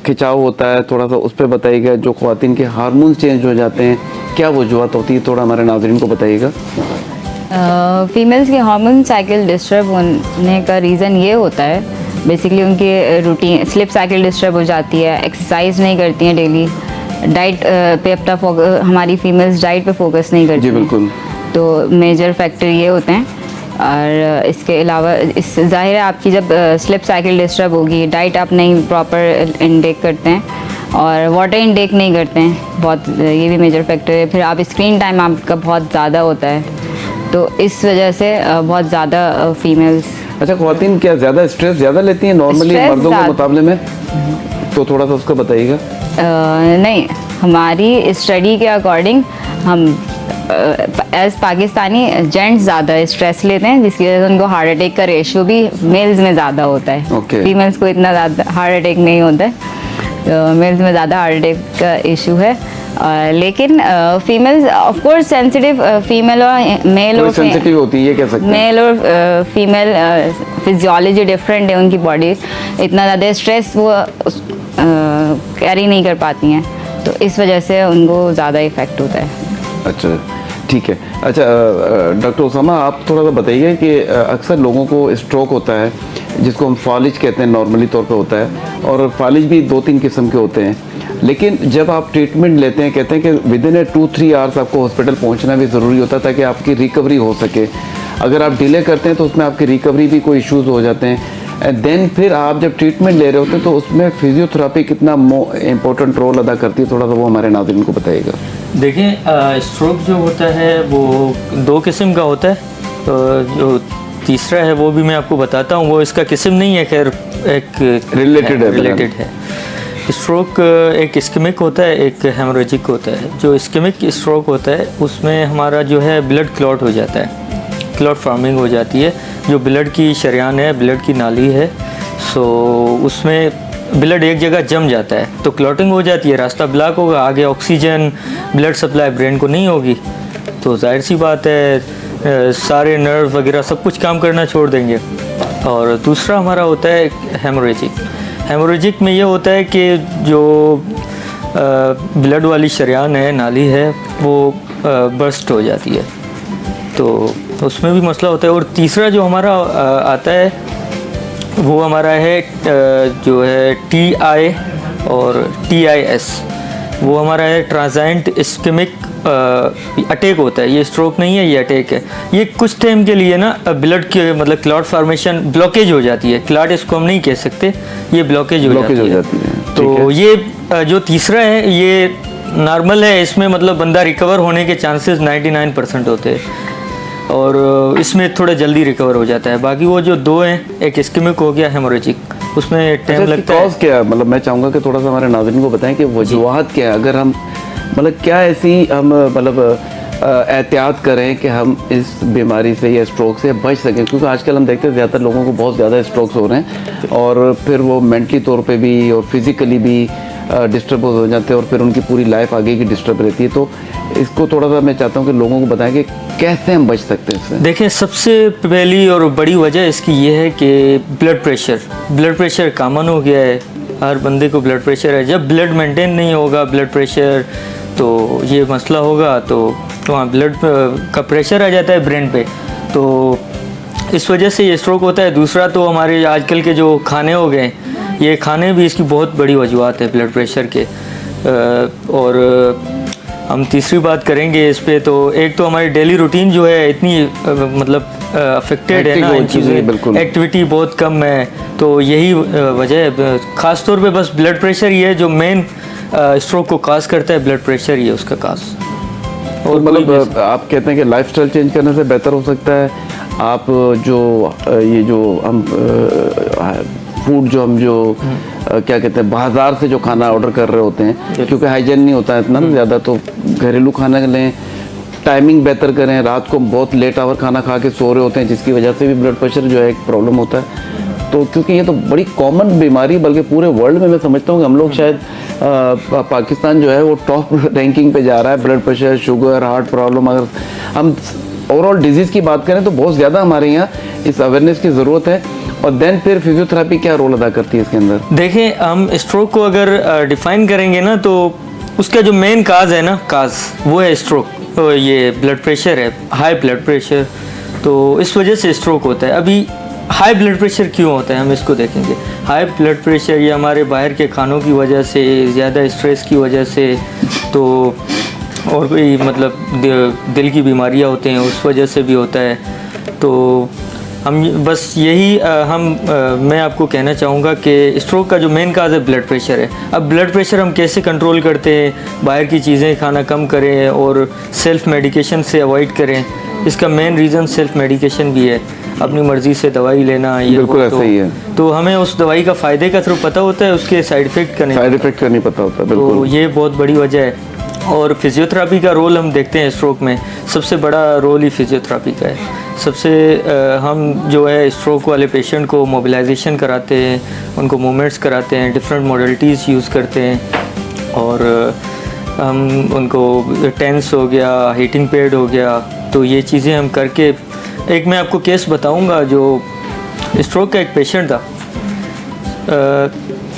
खिंचाव होता है, थोड़ा सा उस पर बताइएगा। जो ख्वातीन के हार्मोन चेंज हो जाते हैं, क्या वजूहत होती है, थोड़ा हमारे नाज़रीन को बताइएगा। फीमेल्स के हार्मोन साइकिल डिस्टर्ब होने का रीज़न ये होता है, बेसिकली उनकी रूटीन स्लिप साइकिल डिस्टर्ब हो जाती है, एक्सरसाइज नहीं करती हैं डेली, डाइट पे अपना हमारी फीमेल्स डाइट पे फोकस नहीं करती। जी बिल्कुल। तो मेजर फैक्टर ये होते हैं। और इसके अलावा इस ज़ाहिर है आपकी जब स्लिप साइकिल डिस्टर्ब होगी, डाइट आप नहीं प्रॉपर इनटेक करते हैं और वाटर इनटेक नहीं करते हैं, बहुत ये भी मेजर फैक्टर है। फिर आप स्क्रीन टाइम आपका बहुत ज़्यादा होता है, तो इस वजह से बहुत ज़्यादा फीमेल्स। अच्छा, ख्वातीन क्या ज़्यादा स्ट्रेस ज़्यादा लेती हैं नॉर्मली मर्दों के मुकाबले में? तो थोड़ा सा उसका बताइएगा। नहीं, हमारी स्टडी के अकॉर्डिंग हम एज पाकिस्तानी जेंट्स ज़्यादा स्ट्रेस लेते हैं, जिसकी वजह से उनको हार्ट अटैक का रेशियो भी मेल्स में ज़्यादा होता है। Okay. फीमेल्स को इतना ज़्यादा हार्ट अटैक नहीं होता है, तो मेल्स में ज़्यादा हार्ट अटैक का इशू है। लेकिन females of course sensitive, female और मेल और सेंसिटिव होती है, ये कह सकते हैं। मेल और फीमेल फिजियोलॉजी डिफरेंट है, उनकी बॉडी इतना ज़्यादा स्ट्रेस वो कैरी नहीं कर पाती हैं, तो इस वजह से उनको ज़्यादा इफ़ेक्ट होता है। अच्छा, ठीक है। अच्छा डॉक्टर उसामा, आप थोड़ा सा बताइए कि अक्सर लोगों को स्ट्रोक होता है, जिसको हम फालिज कहते हैं, नॉर्मली तौर पे होता है, और फालिज भी 2-3 किस्म के होते हैं। लेकिन जब आप ट्रीटमेंट लेते हैं, कहते हैं कि विदिन ए 2-3 आवर्स आपको हॉस्पिटल पहुंचना भी ज़रूरी होता है, ताकि आपकी रिकवरी हो सके। अगर आप डिले करते हैं तो उसमें आपकी रिकवरी भी कोई इश्यूज़ हो जाते हैं। देन फिर आप जब ट्रीटमेंट ले रहे होते हैं तो उसमें फिजियोथेरेपी कितना इम्पोर्टेंट रोल अदा करती है, थोड़ा सा वो हमारे नाज़रीन को बताइएगा। देखिए, स्ट्रोक जो होता है वो 2 किस्म का होता है। जो तीसरा है वो भी मैं आपको बताता हूँ, वो इसका किस्म नहीं है, खैर एक रिलेटेड है। स्ट्रोक एक इस्केमिक होता है, एक हेमोरेजिक होता है। जो इस्केमिक स्ट्रोक होता है उसमें हमारा जो है ब्लड क्लॉट हो जाता है, क्लॉट फार्मिंग हो जाती है। जो ब्लड की शरियान है, ब्लड की नाली है, सो उसमें ब्लड एक जगह जम जाता है, तो क्लॉटिंग हो जाती है, रास्ता ब्लॉक होगा, आगे ऑक्सीजन ब्लड सप्लाई ब्रेन को नहीं होगी, तो जाहिर सी बात है सारे नर्व वगैरह सब कुछ काम करना छोड़ देंगे। और दूसरा हमारा होता है हेमोरेजिक। हेमोरेजिक में ये होता है कि जो ब्लड वाली शरियान है, नाली है, वो बर्स्ट हो जाती है, तो उसमें भी मसला होता है। और तीसरा जो हमारा आता है वो हमारा है जो है TI और TIS, वो हमारा है ट्रांजाइंट इस्केमिक अटैक होता है। ये स्ट्रोक नहीं है, ये अटैक है। ये कुछ टाइम के लिए ना ब्लड के मतलब क्लॉट फॉर्मेशन ब्लॉकेज हो जाती है, क्लॉट इसको हम नहीं कह सकते, ये ब्लॉकेज हो जाती है। तो ये जो तीसरा है ये नॉर्मल है, इसमें मतलब बंदा रिकवर होने के चांसेस 99% होते हैं और इसमें थोड़ा जल्दी रिकवर हो जाता है। बाकी वो जो 2 हैं, एक इस्केमिक हो गया, हेमोरेजिक, उसमें टाइम लगता है। कॉज क्या है, मतलब मैं चाहूँगा कि थोड़ा सा हमारे नाज़रीन को बताएं कि वजूहत क्या है, अगर हम मतलब क्या ऐसी हम मतलब एहतियात करें कि हम इस बीमारी से या स्ट्रोक से बच सकें, क्योंकि आजकल हम देखते हैं ज़्यादातर लोगों को बहुत ज़्यादा स्ट्रोक्स हो रहे हैं और फिर वो मेंटली तौर पे भी और फिज़िकली भी डिस्टर्ब हो जाते हैं और फिर उनकी पूरी लाइफ आगे की डिस्टर्ब रहती है। तो इसको थोड़ा सा मैं चाहता हूँ कि लोगों को बताएं कि कैसे हम बच सकते हैं इससे। देखें, सबसे पहली और बड़ी वजह इसकी ये है कि ब्लड प्रेशर कॉमन हो गया है, हर बंदे को ब्लड प्रेशर है। जब ब्लड मेंटेन नहीं होगा ब्लड प्रेशर, तो ये मसला होगा, तो वहाँ ब्लड का प्रेशर आ जाता है ब्रेन पे, तो इस वजह से ये स्ट्रोक होता है। दूसरा तो हमारे आजकल के जो खाने हो गए, ये खाने भी इसकी बहुत बड़ी वजूहत है ब्लड प्रेशर के। और हम तीसरी बात करेंगे इस पे, तो एक तो हमारी डेली रूटीन जो है इतनी मतलब अफेक्टेड है ना, इन चीज़ें, एक्टिविटी बहुत कम है, तो यही वजह है। ख़ास तौर पे बस ब्लड प्रेशर ही है जो मेन स्ट्रोक को काज करता है, ब्लड प्रेशर ही है उसका काज। और मतलब आप कहते हैं कि लाइफस्टाइल चेंज करने से बेहतर हो सकता है। आप जो ये जो हम फूड जो हम क्या कहते हैं बाजार से जो खाना ऑर्डर कर रहे होते हैं, क्योंकि हाइजीन नहीं होता है इतना ज़्यादा, तो घरेलू खाना लें, टाइमिंग बेहतर करें। रात को बहुत लेट आवर खाना खा के सो रहे होते हैं, जिसकी वजह से भी ब्लड प्रेशर जो है एक प्रॉब्लम होता है। तो क्योंकि ये तो बड़ी कॉमन बीमारी, बल्कि पूरे वर्ल्ड में मैं समझता हूँ कि हम लोग शायद पाकिस्तान जो है वो टॉप रैंकिंग पे जा रहा है। Blood pressure, sugar, heart problem, अगर हम ओवरऑल डिजीज़ की बात करें तो बहुत ज़्यादा हमारे यहाँ इस अवेयरनेस की ज़रूरत है। और देन फिर फिजियोथेरेपी क्या रोल अदा करती है इसके अंदर? देखें, हम स्ट्रोक को अगर डिफाइन करेंगे ना, तो उसका जो मेन काज है ना, वो है स्ट्रोक। तो ये ब्लड प्रेशर है, हाई ब्लड प्रेशर, तो इस वजह से स्ट्रोक होता है। अभी हाई ब्लड प्रेशर क्यों होता है, हम इसको देखेंगे। हाई ब्लड प्रेशर ये हमारे बाहर के खानों की वजह से, ज़्यादा स्ट्रेस की वजह से, तो और कोई मतलब दिल की बीमारियां होते हैं उस वजह से भी होता है। तो हम बस यही मैं आपको कहना चाहूँगा कि स्ट्रोक का जो मेन काज है ब्लड प्रेशर है। अब ब्लड प्रेशर हम कैसे कंट्रोल करते हैं? बाहर की चीज़ें खाना कम करें और सेल्फ़ मेडिकेशन से अवॉइड करें। इसका मेन रीज़न सेल्फ़ मेडिकेशन भी है, अपनी मर्ज़ी से दवाई लेना। ये बिल्कुल ऐसा ही है। तो हमें उस दवाई का फ़ायदे का सिर्फ पता होता है, उसके साइड इफ़ेक्ट का नहीं पता होता। तो बिल्कुल, ये बहुत बड़ी वजह है। और फिजियोथेरेपी का रोल हम देखते हैं स्ट्रोक में, सबसे बड़ा रोल ही फिजियोथेरेपी का है। सबसे हम जो है स्ट्रोक वाले पेशेंट को मोबिलाइजेशन कराते हैं, उनको मूवमेंट्स कराते हैं, डिफरेंट मॉडलिटीज़ यूज़ करते हैं, और हम उनको टेंस हो गया, हीटिंग पैड हो गया, तो ये चीज़ें हम करके। एक मैं आपको केस बताऊंगा, जो स्ट्रोक का एक पेशेंट था,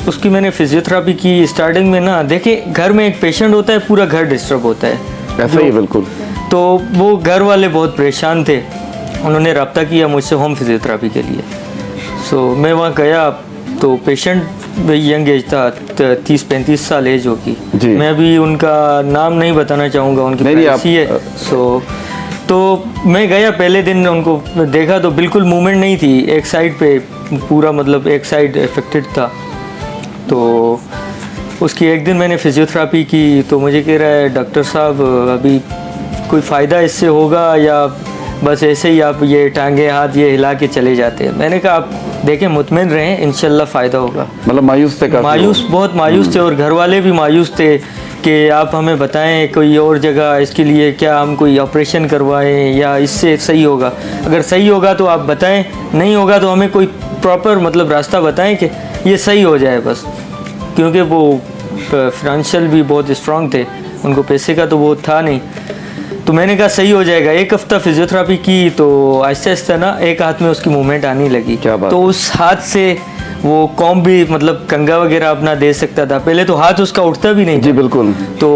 उसकी मैंने फिजियोथेरेपी की। स्टार्टिंग में ना, देखिए घर में एक पेशेंट होता है, पूरा घर डिस्टर्ब होता है, ऐसा ही बिल्कुल। तो वो घर वाले बहुत परेशान थे, उन्होंने रब्ता किया मुझसे होम फिजियोथेरेपी के लिए। सो मैं वहाँ गया, तो पेशेंट यंग एज था, 30-35 साल एज होगी। मैं अभी उनका नाम नहीं बताना चाहूँगा, उनकी प्राइवेसी है। तो मैं गया, पहले दिन उनको देखा तो बिल्कुल मूवमेंट नहीं थी, एक साइड पे पूरा, मतलब एक साइड इफेक्टेड था। तो उसकी एक दिन मैंने फिजियोथेरेपी की, तो मुझे कह रहा है डॉक्टर साहब अभी कोई फ़ायदा इससे होगा या बस ऐसे ही आप ये टांगे हाथ ये हिला के चले जाते हैं? मैंने कहा आप देखें, मुतमिन रहें, इंशाल्लाह फ़ायदा होगा। मतलब मायूस थे, बहुत मायूस थे, और घर वाले भी मायूस थे कि आप हमें बताएं कोई और जगह इसके लिए, क्या हम कोई ऑपरेशन करवाएं या इससे सही होगा? अगर सही होगा तो आप बताएं, नहीं होगा तो हमें कोई प्रॉपर मतलब रास्ता बताएं कि ये सही हो जाए बस। क्योंकि वो फाइनेंशियल भी बहुत स्ट्रांग थे, उनको पैसे का तो बहुत था नहीं। तो मैंने कहा सही हो जाएगा। एक हफ्ता फिजियोथेरेपी की, तो आहिस्ता आहिस्ता ना एक हाथ में उसकी मूवमेंट आने लगी। क्या बात? तो उस हाथ से वो कॉम भी, मतलब कंगा वगैरह अपना दे सकता था। पहले तो हाथ उसका उठता भी नहीं था। जी बिल्कुल। तो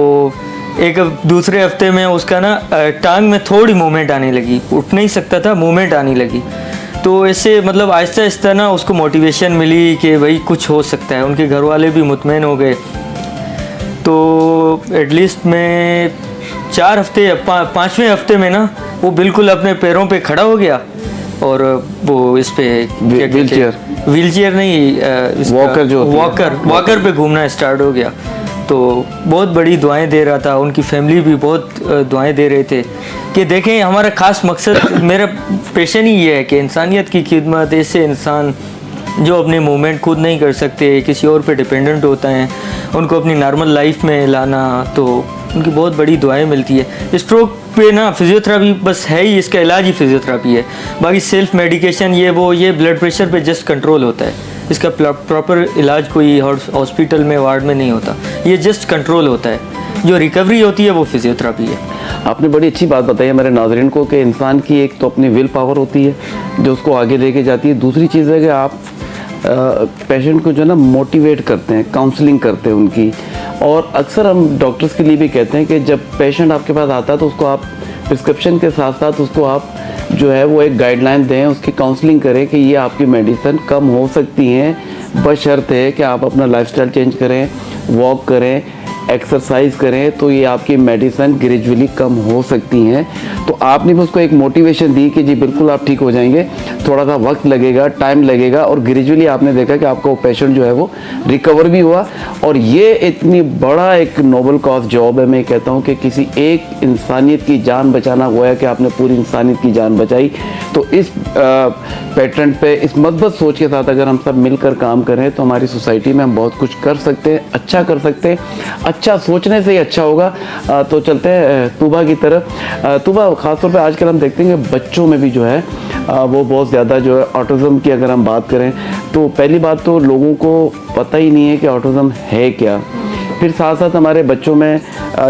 एक दूसरे हफ्ते में उसका ना टांग में थोड़ी मूवमेंट आने लगी, उठ नहीं सकता था, मूवमेंट आने लगी। तो ऐसे मतलब आहिस्ता आहिस्ता ना उसको मोटिवेशन मिली कि भाई कुछ हो सकता है। उनके घर वाले भी मुतमईन हो गए। तो एटलीस्ट मैं 4 हफ्ते या 5वें हफ्ते में ना वो बिल्कुल अपने पैरों पे खड़ा हो गया, और वो इस पे व्हीलचेयर नहीं, वॉकर पे घूमना स्टार्ट हो गया। तो बहुत बड़ी दुआएं दे रहा था, उनकी फैमिली भी बहुत दुआएं दे रहे थे कि देखें हमारा ख़ास मकसद, मेरा पैशन ही ये है कि इंसानियत की खिदमत। ऐसे इंसान जो अपने मूवमेंट खुद नहीं कर सकते, किसी और पे डिपेंडेंट होता है, उनको अपनी नॉर्मल लाइफ में लाना, तो उनकी बहुत बड़ी दुआएं मिलती है। स्ट्रोक पे ना फिजियोथेरेपी बस है ही, इसका इलाज ही फिजियोथेरेपी है। बाकी सेल्फ मेडिकेशन ये ब्लड प्रेशर पे जस्ट कंट्रोल होता है। इसका प्रॉपर इलाज कोई हॉस्पिटल में, वार्ड में नहीं होता, ये जस्ट कंट्रोल होता है। जो रिकवरी होती है वो फिजियोथेरेपी है। आपने बड़ी अच्छी बात बताई है मेरे नाज़रीन को कि इंसान की एक तो अपनी विल पावर होती है जो उसको आगे लेके जाती है। दूसरी चीज़ है कि आप पेशेंट को जो है ना मोटिवेट करते हैं, काउंसलिंग करते हैं उनकी। और अक्सर हम डॉक्टर्स के लिए भी कहते हैं कि जब पेशेंट आपके पास आता है तो उसको आप प्रिस्क्रिप्शन के साथ साथ उसको आप जो है वो एक गाइडलाइन दें, उसकी काउंसलिंग करें कि ये आपकी मेडिसिन कम हो सकती हैं, बशर्ते है कि आप अपना लाइफस्टाइल चेंज करें, वॉक करें, एक्सरसाइज करें तो ये आपकी मेडिसिन ग्रेजुअली कम हो सकती हैं। तो आपने भी उसको एक मोटिवेशन दी कि जी बिल्कुल आप ठीक हो जाएंगे, थोड़ा सा वक्त लगेगा, टाइम लगेगा, और ग्रेजुअली आपने देखा कि आपका पेशेंट जो है वो रिकवर भी हुआ। और ये इतनी बड़ा एक नोबल कॉज जॉब है, मैं कहता हूँ कि किसी एक इंसानियत की जान बचाना हुआ है कि आपने पूरी इंसानियत की जान बचाई। तो इस पैटर्न पे, इस मस्बत सोच के साथ अगर हम सब मिलकर काम करें तो हमारी सोसाइटी में हम बहुत कुछ कर सकते हैं, अच्छा कर सकते हैं। अच्छा सोचने से ही अच्छा होगा। तो चलते हैं तूबा की तरफ। तूबा, ख़ासतौर पे आजकल हम देखते हैं कि बच्चों में भी जो है वो बहुत ज़्यादा जो है ऑटिज़म की अगर हम बात करें तो पहली बात तो लोगों को पता ही नहीं है कि ऑटिज़म है क्या। फिर साथ साथ हमारे बच्चों में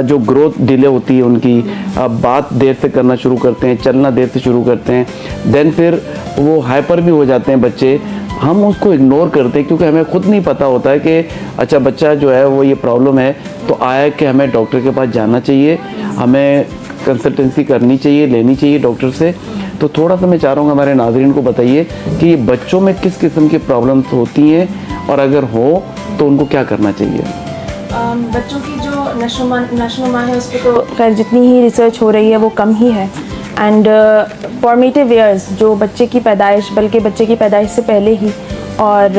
जो ग्रोथ डिले होती है, उनकी बात देर से करना शुरू करते हैं, चलना देर से शुरू करते हैं, देन फिर वो हाइपर भी हो जाते हैं बच्चे। हम उसको इग्नोर करते हैं क्योंकि हमें खुद नहीं पता होता है कि अच्छा बच्चा जो है वो ये प्रॉब्लम है, तो आया कि हमें डॉक्टर के पास जाना चाहिए, हमें कंसल्टेंसी करनी चाहिए, लेनी चाहिए डॉक्टर से। तो थोड़ा सा मैं चाह रहा हूँ हमारे नाज़रीन को बताइए कि बच्चों में किस किस्म की प्रॉब्लम्स होती हैं और अगर हो तो उनको क्या करना चाहिए। बच्चों की जो नशोनुमा है उस पर तो खैर जितनी ही रिसर्च हो रही है वो कम ही है। एंड फॉर्मेटिव ईयर्स, जो बच्चे की पैदाइश, बल्कि बच्चे की पैदाइश से पहले ही और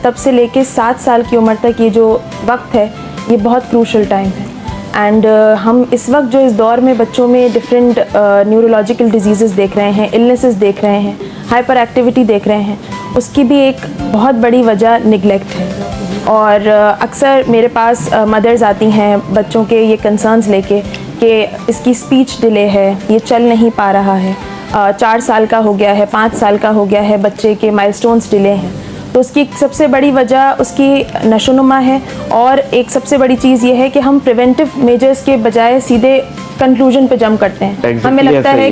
तब से लेके 7 साल की उम्र तक ये जो वक्त है ये बहुत क्रूशल टाइम है। एंड हम इस वक्त जो इस दौर में बच्चों में डिफरेंट न्यूरोलॉजिकल डिजीज़ेस देख रहे हैं, इलनेसेस देख रहे हैं, हाइपर एक्टिविटी देख रहे हैं, उसकी भी एक बहुत बड़ी वजह निगलेक्ट है। और अक्सर मेरे पास मदर्स आती हैं बच्चों के ये कंसर्न्स लेके कि इसकी स्पीच डिले है, ये चल नहीं पा रहा है, 4 साल का हो गया है, 5 साल का हो गया है, बच्चे के माइलस्टोन्स डिले हैं। तो उसकी एक सबसे बड़ी वजह उसकी नशोनुमा है। और एक सबसे बड़ी चीज़ ये है कि हम प्रिवेंटिव मेजर्स के बजाय सीधे कंक्लूजन पे जंप करते हैं। Exactly, हमें लगता है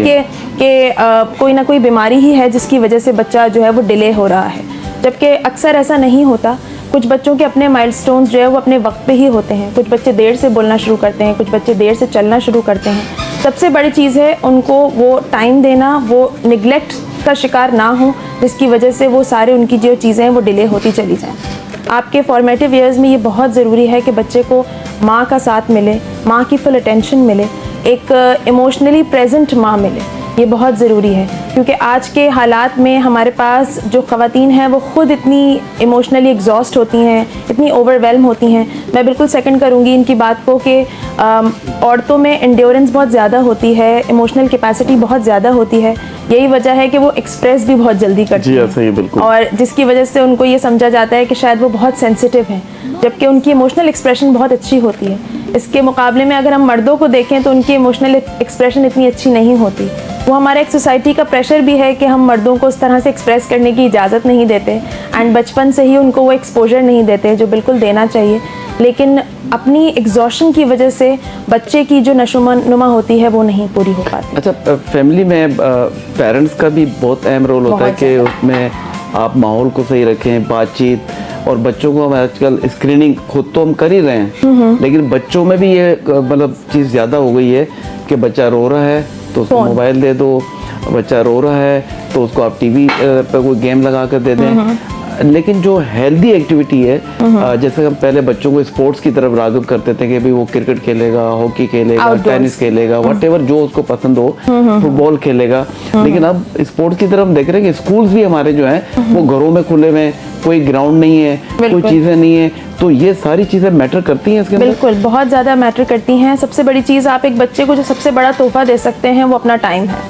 कि कोई ना कोई बीमारी ही है जिसकी वजह से बच्चा जो है वो डिले हो रहा है, जबकि अक्सर ऐसा नहीं होता। कुछ बच्चों के अपने माइलस्टोन्स जो है वो अपने वक्त पे ही होते हैं। कुछ बच्चे देर से बोलना शुरू करते हैं, कुछ बच्चे देर से चलना शुरू करते हैं। सबसे बड़ी चीज़ है उनको वो टाइम देना, वो निगलेक्ट का शिकार ना हो जिसकी वजह से वो सारे उनकी जो चीज़ें हैं वो डिले होती चली जाएं। आपके फॉर्मेटिव ईयर्स में ये बहुत ज़रूरी है कि बच्चे को माँ का साथ मिले, माँ की फुल अटेंशन मिले, एक इमोशनली प्रेजेंट माँ मिले, ये बहुत ज़रूरी है। क्योंकि आज के हालात में हमारे पास जो ख़वातीन हैं वो ख़ुद इतनी इमोशनली एग्जॉस्ट होती हैं, इतनी ओवरवेलम होती हैं। मैं बिल्कुल सेकंड करूँगी इनकी बात को कि औरतों में एंड्योरेंस बहुत ज़्यादा होती है, इमोशनल कैपेसिटी बहुत ज़्यादा होती है। यही वजह है कि वो एक्सप्रेस भी बहुत जल्दी करती हैं। सही, बिल्कुल। और जिसकी वजह से उनको ये समझा जाता है कि शायद वो बहुत सेंसिटिव हैं, जबकि उनकी इमोशनल एक्सप्रेशन बहुत अच्छी होती है। इसके मुकाबले में अगर हम मर्दों को देखें तो उनकी इमोशनल एक्सप्रेशन इतनी अच्छी नहीं होती। वो हमारे एक सोसाइटी का प्रेशर भी है कि हम मर्दों को उस तरह से एक्सप्रेस करने की इजाज़त नहीं देते एंड बचपन से ही उनको वो एक्सपोजर नहीं देते जो बिल्कुल देना चाहिए। लेकिन अपनी एग्जॉशन की वजह से बच्चे की जो नशोनुमा होती है वो नहीं पूरी हो पाती। अच्छा, फैमिली में पेरेंट्स का भी बहुत अहम रोल होता है कि उसमें आप माहौल को सही रखें, बातचीत। और बच्चों को हम आजकल स्क्रीनिंग खुद तो हम कर ही रहे हैं, लेकिन बच्चों में भी ये मतलब चीज़ ज़्यादा हो गई है कि बच्चा रो रहा है तो उसको मोबाइल दे दो, बच्चा रो रहा है तो उसको आप टीवी पे कोई गेम लगा कर दे दें। लेकिन जो हेल्दी एक्टिविटी है, जैसे हम पहले बच्चों को स्पोर्ट्स की तरफ राग़िब करते थे कि भाई वो क्रिकेट खेलेगा, हॉकी खेलेगा, टेनिस खेलेगा, व्हाटएवर जो उसको पसंद हो, फुटबॉल खेलेगा। लेकिन अब स्पोर्ट्स की तरफ देख रहे हैं कि स्कूल्स भी हमारे जो हैं वो घरों में खुले हुए, कोई ग्राउंड नहीं है, कोई चीज़ें नहीं है। तो ये सारी चीज़ें मैटर करती हैं इसके अंदर? बिल्कुल, बहुत ज़्यादा मैटर करती हैं। सबसे बड़ी चीज़ आप एक बच्चे को जो सबसे बड़ा तोहफा दे सकते हैं वो अपना टाइम है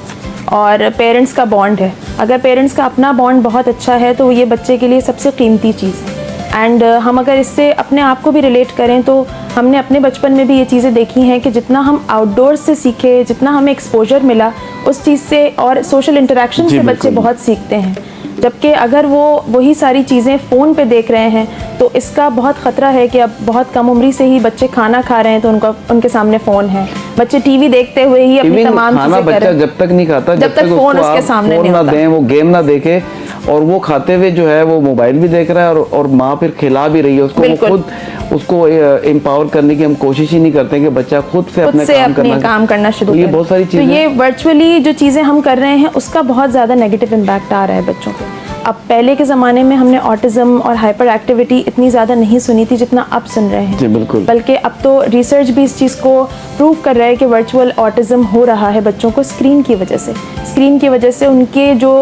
और पेरेंट्स का बॉन्ड है। अगर पेरेंट्स का अपना बॉन्ड बहुत अच्छा है तो ये बच्चे के लिए सबसे कीमती चीज़ है। एंड हम अगर इससे अपने आप को भी रिलेट करें तो हमने अपने बचपन में भी ये चीज़ें देखी हैं कि जितना हम आउटडोर से सीखे, जितना हमें एक्सपोजर मिला उस चीज़ से और सोशल इंटरेक्शन से बच्चे बहुत सीखते हैं। जबकि अगर वो वही सारी चीज़ें फ़ोन पे देख रहे हैं तो इसका बहुत ख़तरा है कि अब बहुत कम उम्री से ही बच्चे खाना खा रहे हैं तो उनके सामने फ़ोन है। बच्चे टीवी देखते हुए ही अपनी तमाम चीज़ें कर रहे हैं। जब तक नहीं खाता, जब तक फ़ोन उसके सामने नहीं होता, दें, वो गेम ना देखे, और वो खाते हुए जो है वो मोबाइल भी देख रहा है और माँ फिर खिला भी रही है उसको। वो खुद उसको एम्पावर करने की हम कोशिश ही नहीं करते कि बच्चा खुद से अपने काम करना शुरू करे। ये बहुत सारी चीज़ें, तो ये वर्चुअली जो चीज़ें हम कर रहे हैं उसका बहुत ज़्यादा नेगेटिव इम्पैक्ट आ रहा है बच्चों पे। अब पहले के ज़माने में हमने ऑटिज़म और हाइपर एक्टिविटी इतनी ज़्यादा नहीं सुनी थी जितना अब सुन रहे हैं। जी बिल्कुल। बल्कि अब तो रिसर्च भी इस चीज़ को प्रूव कर रहा है कि वर्चुअल ऑटिज़म हो रहा है बच्चों को स्क्रीन की वजह से उनके जो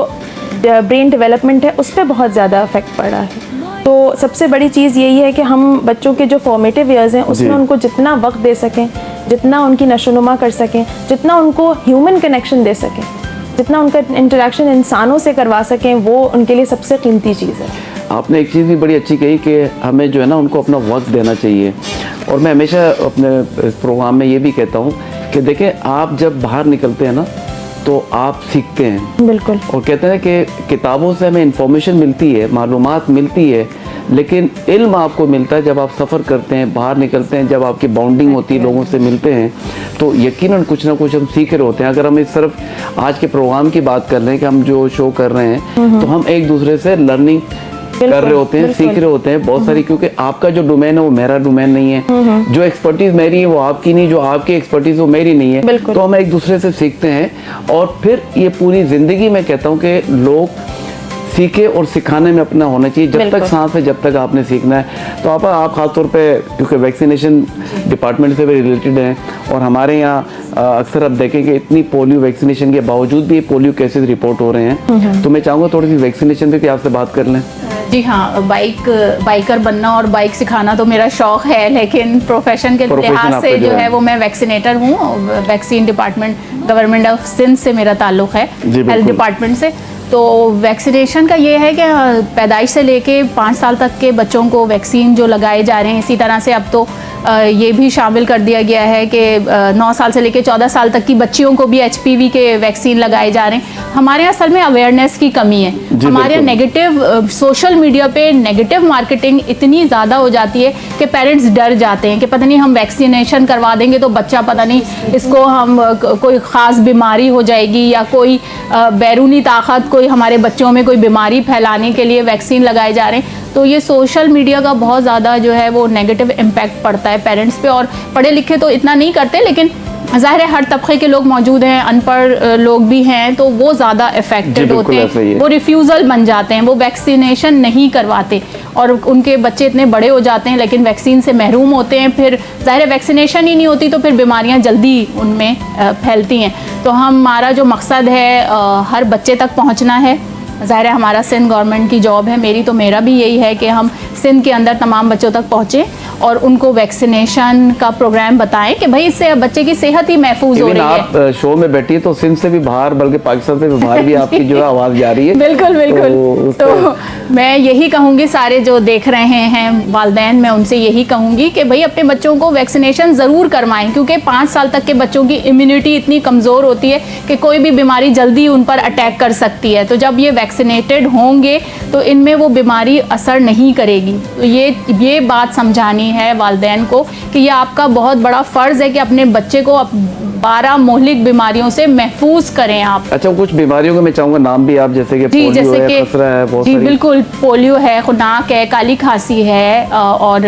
ब्रेन डेवलपमेंट है उस पर बहुत ज़्यादा इफेक्ट पड़ रहा है। तो सबसे बड़ी चीज़ यही है कि हम बच्चों के जो फॉर्मेटिव ईयर्स हैं उसमें उनको जितना वक्त दे सकें, जितना उनकी नशोनुमा कर सकें, जितना उनको ह्यूमन कनेक्शन दे सकें, जितना उनका इंटरेक्शन इंसानों से करवा सकें, वो उनके लिए सबसे कीमती चीज़ है। आपने एक चीज़ भी बड़ी अच्छी कही कि हमें जो है ना उनको अपना वक्त देना चाहिए। और मैं हमेशा अपने प्रोग्राम में ये भी कहता हूँ कि देखें, आप जब बाहर निकलते हैं ना तो आप सीखते हैं। बिल्कुल। और कहते हैं कि किताबों से हमें इंफॉर्मेशन मिलती है, मालूमात मिलती है, लेकिन इल्म आपको मिलता है जब आप सफ़र करते हैं, बाहर निकलते हैं, जब आपकी बाउंडिंग होती है, लोगों से मिलते हैं, तो यकीनन कुछ ना कुछ हम सीख रहे होते हैं। अगर हम इस सिर्फ आज के प्रोग्राम की बात कर रहे हैं कि हम जो शो कर रहे हैं तो हम एक दूसरे से लर्निंग कर रहे होते हैं, सीख रहे होते हैं बहुत सारी, क्योंकि आपका जो डोमेन है वो मेरा डोमेन नहीं है, जो एक्सपर्टीज मेरी है वो आपकी नहीं, जो आपकी एक्सपर्टीज वो मेरी नहीं है, तो हम एक दूसरे से सीखते हैं। और फिर ये पूरी जिंदगी में कहता हूँ कि लोग सीखे और सिखाने में अपना होना चाहिए, जब तक सांस है जब तक आपने सीखना है। तो आप खासतौर पे क्योंकि वैक्सीनेशन डिपार्टमेंट से भी रिलेटेड हैं और हमारे यहाँ अक्सर आप देखेंगे इतनी पोलियो वैक्सीनेशन के बावजूद भी पोलियो केसेस रिपोर्ट हो रहे हैं, तो मैं चाहूँगा थोड़ी सी वैक्सीनेशन पे भी आपसे बात कर लें। जी हाँ, बाइकर बनना और बाइक सिखाना तो मेरा शौक है, लेकिन प्रोफेशन के लिहाज से जो है वो मैं वैक्सीनेटर हूँ। Vaccine department government of Sindh से मेरा ताल्लुक़ है, हेल्थ डिपार्टमेंट से। तो वैक्सीनेशन का ये है कि पैदाइश से लेके 5 साल तक के बच्चों को वैक्सीन जो लगाए जा रहे हैं, इसी तरह से अब तो ये भी शामिल कर दिया गया है कि 9 साल से लेके 14 साल तक की बच्चियों को भी HPV के वैक्सीन लगाए जा रहे हैं। हमारे यहाँ असल में अवेयरनेस की कमी है। हमारे यहाँ नेगेटिव सोशल मीडिया पे नेगेटिव मार्केटिंग इतनी ज़्यादा हो जाती है कि पेरेंट्स डर जाते हैं कि पता नहीं हम वैक्सीनेशन करवा देंगे तो बच्चा पता नहीं इसको हम कोई ख़ास बीमारी हो जाएगी या कोई बैरूनी ताकत कोई हमारे बच्चों में कोई बीमारी फैलाने के लिए वैक्सीन लगाए जा रहे हैं। तो ये सोशल मीडिया का बहुत ज़्यादा जो है वो नेगेटिव इम्पैक्ट पड़ता है पेरेंट्स पे। और पढ़े लिखे तो इतना नहीं करते, लेकिन ज़ाहिर है हर तबके के लोग मौजूद हैं, अनपढ़ लोग भी हैं, तो वो ज़्यादा इफेक्टेड होते हैं, वो रिफ्यूज़ल बन जाते हैं, वो वैक्सीनेशन नहीं करवाते और उनके बच्चे इतने बड़े हो जाते हैं लेकिन वैक्सीन से महरूम होते हैं। फिर ज़ाहिर है वैक्सीनेशन ही नहीं होती तो फिर बीमारियां जल्दी उनमें फैलती हैं। तो हमारा जो मकसद है हर बच्चे तक पहुंचना है। ज़ाहिर है हमारा सिंध गवर्नमेंट की जॉब है, मेरा भी यही है कि हम सिंध के अंदर तमाम बच्चों तक पहुँचें और उनको वैक्सीनेशन का प्रोग्राम बताएं कि भाई इससे बच्चे की सेहत ही महफूज हो रही है। आप शो में बैठी है तो सिंध से भी बाहर, बल्कि पाकिस्तान से भी बाहर भी आपकी जो है आवाज़ जा रही है। बिल्कुल बिल्कुल। तो मैं यही कहूँगी सारे जो देख रहे हैं वालिदैन, मैं उनसे यही कहूँगी कि भाई अपने बच्चों को वैक्सीनेशन ज़रूर करवाएं, क्योंकि 5 साल तक के बच्चों की इम्यूनिटी इतनी कमज़ोर होती है कि कोई भी बीमारी जल्दी उन पर अटैक कर सकती है। तो जब ये वैक्सीनेटेड होंगे तो इनमें वो बीमारी असर नहीं करेगी। तो ये बात समझानी है वालिदैन को कि ये आपका बहुत बड़ा फ़र्ज़ है कि अपने बच्चे को 12 मोहलिक बीमारियों से महफूज करें आप। अच्छा, कुछ बीमारियों के मैं चाहूँगा नाम भी आप, जैसे कि पोलियो है, खसरा है, बहुत जी सारी। बिल्कुल, पोलियो है, खुनाक है, काली खांसी है और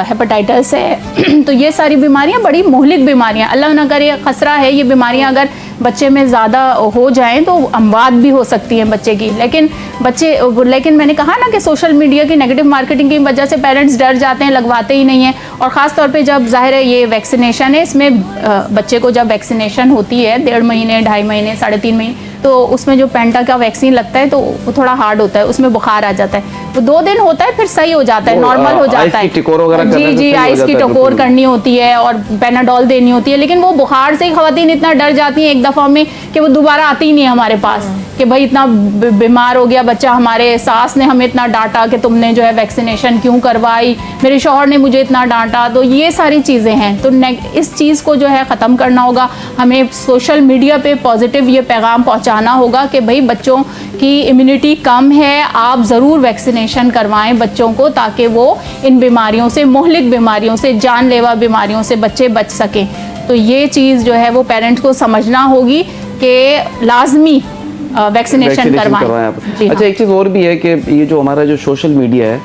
हेपेटाइटिस है। तो ये सारी बीमारियां बड़ी मोहलिक बीमारियां, अल्लाह ना करे खसरा है, ये बीमारियां अगर बच्चे में ज़्यादा हो जाएं तो अमवात भी हो सकती हैं बच्चे की। लेकिन मैंने कहा ना कि सोशल मीडिया की नेगेटिव मार्केटिंग की वजह से पेरेंट्स डर जाते हैं, लगवाते ही नहीं हैं। और ख़ास तौर पे जब ज़ाहिर है ये वैक्सीनेशन है, इसमें बच्चे को जब वैक्सीनेशन होती है 1.5 महीने, 2.5 महीने, 3.5 महीने, तो उसमें जो पेंटा का वैक्सीन लगता है तो वो थोड़ा हार्ड होता है, उसमें बुखार आ जाता है। वो 2 दिन होता है फिर सही हो जाता है, नॉर्मल हो जाता है। जी आइस की टकोर करनी होती है और पेनाडोल देनी होती है। लेकिन वो बुखार से ख़वातीन इतना डर जाती हैं एक दफ़ा में कि वो दोबारा आती ही नहीं है हमारे पास कि भाई इतना बीमार हो गया बच्चा, हमारे सास ने हमें इतना डांटा कि तुमने जो है वैक्सीनेशन क्यों करवाई, मेरे शौहर ने मुझे इतना डांटा। तो ये सारी चीज़ें हैं, तो इस चीज़ को जो है ख़त्म करना होगा। हमें सोशल मीडिया पे पॉजिटिव ये पैगाम पहुंचाना होगा कि भाई बच्चों की इम्यूनिटी कम है, आप ज़रूर वैक्सीनेशन करवाएं बच्चों को, ताकि वो इन बीमारियों से, मोहलिक बीमारियों से, जानलेवा बीमारियों से बच्चे बच सकें। तो ये चीज़ जो है वो पेरेंट्स को समझना होगी कि लाजमी वैक्सीनेशन करवाएं करवाएं। आप। जी हाँ। अच्छा, एक चीज़ और भी है कि ये जो हमारा जो सोशल मीडिया है,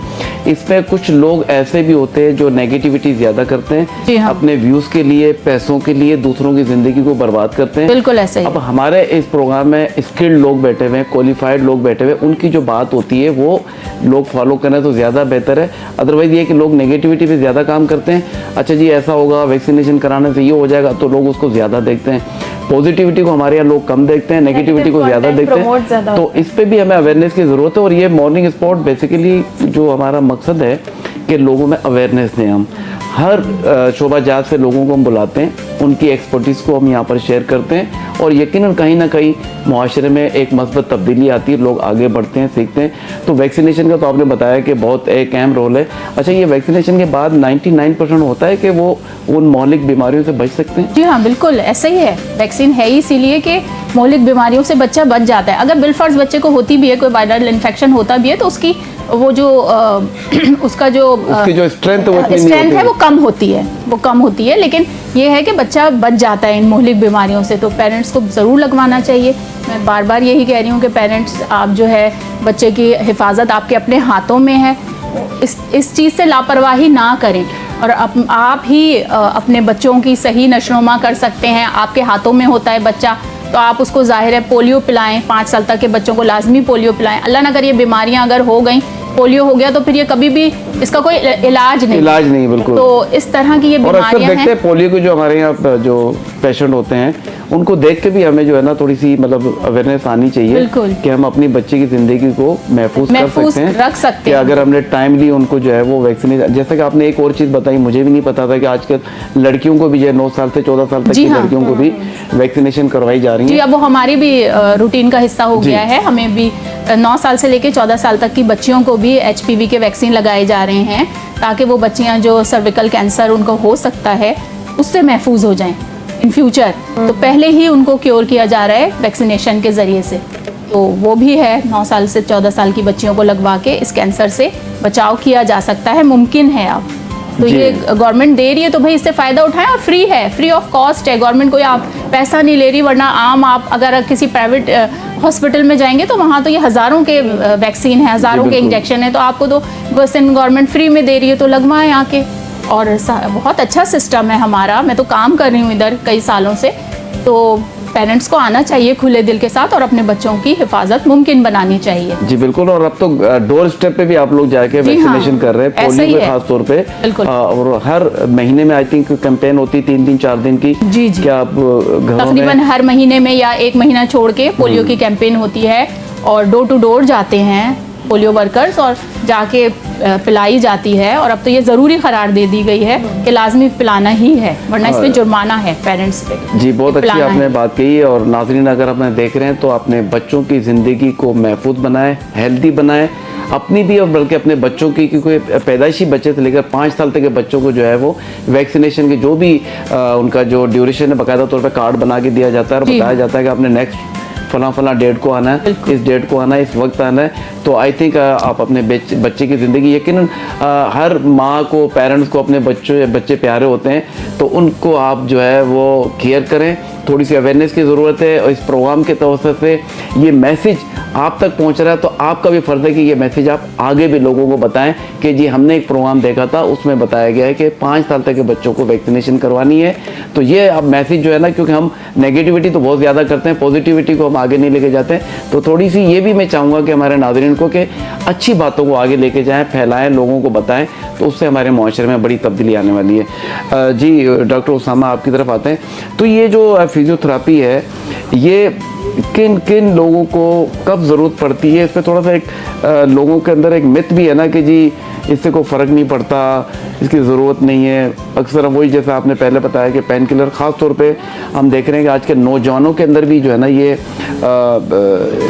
इसमें कुछ लोग ऐसे भी होते हैं जो नेगेटिविटी ज़्यादा करते हैं, जी हाँ। अपने व्यूज़ के लिए, पैसों के लिए दूसरों की ज़िंदगी को बर्बाद करते हैं। बिल्कुल ऐसे ही। अब हमारे इस प्रोग्राम में स्किल्ड लोग बैठे हुए हैं, क्वालिफाइड लोग बैठे हुए हैं, उनकी जो बात होती है वो लोग फॉलो करें तो ज़्यादा बेहतर है। अदरवाइज़ ये कि लोग नेगेटिविटी पे ज़्यादा काम करते हैं। अच्छा जी, ऐसा होगा, वैक्सीनेशन कराने से ये हो जाएगा, तो लोग उसको ज़्यादा देखते हैं। पॉजिटिविटी को हमारे यहाँ लोग कम देखते हैं, नेगेटिविटी को ज़्यादा content देखते promote ज़्यादा हैं। तो इस पे भी हमें अवेयरनेस की ज़रूरत है। और ये मॉर्निंग स्पॉट बेसिकली जो हमारा मकसद है कि लोगों में अवेयरनेस दें। हम हर शोबा जात से लोगों को हम बुलाते हैं, उनकी एक्सपर्टीज़ को हम यहाँ पर शेयर करते हैं, और यकीनन कहीं ना कहीं मुआशरे में एक मस्बत तब्दीली आती है, लोग आगे बढ़ते हैं, सीखते हैं। तो वैक्सीनेशन का तो आपने बताया कि बहुत एक अहम रोल है। अच्छा, ये वैक्सीनेशन के बाद 99% होता है कि वो उन मौलिक बीमारियों से बच सकते हैं? जी हाँ, बिल्कुल ऐसा ही है। वैक्सीन है ही इसीलिए कि मौलिक बीमारियों से बच्चा बच जाता है। अगर बिलफर्ज बच्चे को होती भी है, कोई वायरल इन्फेक्शन होता भी है, तो उसकी वो जो उसका जो उसकी जो स्ट्रेंथ है वो कम होती है, वो कम होती है। लेकिन ये है कि बच्चा बच जाता है इन मौलिक बीमारियों से। तो पेरेंट्स को ज़रूर लगवाना चाहिए। मैं बार बार यही कह रही हूँ कि पेरेंट्स, आप जो है बच्चे की हिफाजत आपके अपने हाथों में है। इस चीज़ से लापरवाही ना करें, और आप ही अपने बच्चों की सही नशोनुमा कर सकते हैं। आपके हाथों में होता है बच्चा, तो आप उसको ज़ाहिर है पोलियो पिलाएं। 5 साल तक के बच्चों को लाजमी पोलियो पिलाएं। अल्लाह ना करे ये बीमारियां अगर हो गई, पोलियो हो गया, तो फिर ये कभी भी इसका कोई इलाज नहीं। बिल्कुल। तो इस तरह की ये और अक्सर बीमारियां देखते हैं। हैं पोलियो के जो हमारे यहाँ जो पेशेंट होते हैं, उनको देख के भी हमें जो है ना थोड़ी सी मतलब अवेयरनेस आनी चाहिए बिल्कुल। कि हम अपनी बच्चे की ज़िंदगी को महफूज कर सकते हैं, रख सकते कि हैं। अगर हमने टाइमली उनको जो है वो वैक्सीनेशन, जैसे कि आपने एक और चीज़ बताई, मुझे भी नहीं पता था कि आजकल लड़कियों को भी जो है 9 साल से 14 साल तक जी की हाँ। लड़कियों को भी वैक्सीनेशन करवाई जा रही जी, है। अब वो हमारी भी रूटीन का हिस्सा हो जी। गया है। हमें भी 9 साल से लेकर 14 साल तक की बच्चियों को भी HPV के वैक्सीन लगाए जा रहे हैं, ताकि वो बच्चियां जो सर्विकल कैंसर उनको हो सकता है उससे महफूज हो जाएं इन फ्यूचर। तो पहले ही उनको क्योर किया जा रहा है वैक्सीनेशन के ज़रिए से। तो वो भी है, 9 साल से 14 साल की बच्चियों को लगवा के इस कैंसर से बचाव किया जा सकता है, मुमकिन है अब। तो जी। ये गवर्नमेंट दे रही है, तो भाई इससे फ़ायदा उठाएं। और फ्री है, फ्री ऑफ कॉस्ट है। गवर्नमेंट कोई आप पैसा नहीं ले रही, वरना आम आप अगर किसी प्राइवेट हॉस्पिटल में जाएंगे तो वहाँ तो ये हज़ारों के वैक्सीन है, हज़ारों के बिल्कुल। इंजेक्शन है। तो आपको तो गवर्नमेंट फ्री में दे रही है, तो लगवाएं आके। और बहुत अच्छा सिस्टम है हमारा। मैं तो काम कर रही हूँ इधर कई सालों से। तो पेरेंट्स को आना चाहिए खुले दिल के साथ, और अपने बच्चों की हिफाजत मुमकिन बनानी चाहिए। जी बिल्कुल। और अब तो डोर स्टेप पे भी आप लोग जाके जी वैक्सीनेशन हाँ, कर रहे हैं, ऐसा पोलियो ही पे है। खास तौर पे। बिल्कुल। और हर महीने में आई थिंक कैंपेन होती है 3 दिन 4 दिन की। जी, जी। क्या आप घरों तकरीबन में हर महीने में या 1 महीना छोड़ के पोलियो की कैंपेन होती है, और डोर टू डोर जाते हैं पोलियो वर्कर्स, और जाके पिलाई जाती है। और अब तो ये ज़रूरी करार दे दी गई है कि लाजमी पिलाना ही है, वरना इसमें जुर्माना है पेरेंट्स पे। जी, बहुत अच्छी पिलाना आपने है। बात कही। और नाज़रीन, अगर अपने देख रहे हैं तो अपने बच्चों की ज़िंदगी को महफूज बनाएं, हेल्दी बनाएं, अपनी भी और बल्कि अपने बच्चों की, क्योंकि पैदाइशी बच्चे से लेकर 5 साल तक के बच्चों को जो है वो वैक्सीनेशन की जो भी उनका जो ड्यूरेशन है, बाकायदा तौर पर कार्ड बना के दिया जाता है और जी। बताया जाता है कि आपने नेक्स्ट फला डेट को आना है, इस डेट को आना है, इस वक्त आना है। तो आई थिंक आप अपने बच्चे की ज़िंदगी, यकीनन हर माँ को, पेरेंट्स को अपने बच्चे प्यारे होते हैं, तो उनको आप जो है वो केयर करें। थोड़ी सी अवेयरनेस की ज़रूरत है, और इस प्रोग्राम के तवज्जो से ये मैसेज आप तक पहुंच रहा है, तो आपका भी फ़र्ज़ है कि ये मैसेज आप आगे भी लोगों को बताएं कि जी हमने एक प्रोग्राम देखा था, उसमें बताया गया है कि 5 साल तक के बच्चों को वैक्सीनेशन करवानी है। तो ये अब मैसेज जो है ना, क्योंकि हम नेगेटिविटी तो बहुत ज़्यादा करते हैं, पॉजिटिविटी को हम आगे नहीं लेके जाते, तो थोड़ी सी ये भी मैं चाहूँगा कि हमारे नाज़रीन को कि अच्छी बातों को आगे लेके जाएँ, फैलाएँ, लोगों को बताएँ, तो उससे हमारे माशरे में बड़ी तब्दीली आने वाली है। जी डॉक्टर उसामा, आपकी तरफ आते हैं। तो ये जो फिजियोथेरेपी है, ये किन किन लोगों को कब ज़रूरत पड़ती है? इस पर थोड़ा सा एक लोगों के अंदर एक मिथ भी है ना कि जी इससे कोई फ़र्क नहीं पड़ता, इसकी ज़रूरत नहीं है। अक्सर वही, जैसा आपने पहले बताया कि पेन किलर, ख़ास तौर पे हम देख रहे हैं कि आज के नौजवानों के अंदर भी जो है ना ये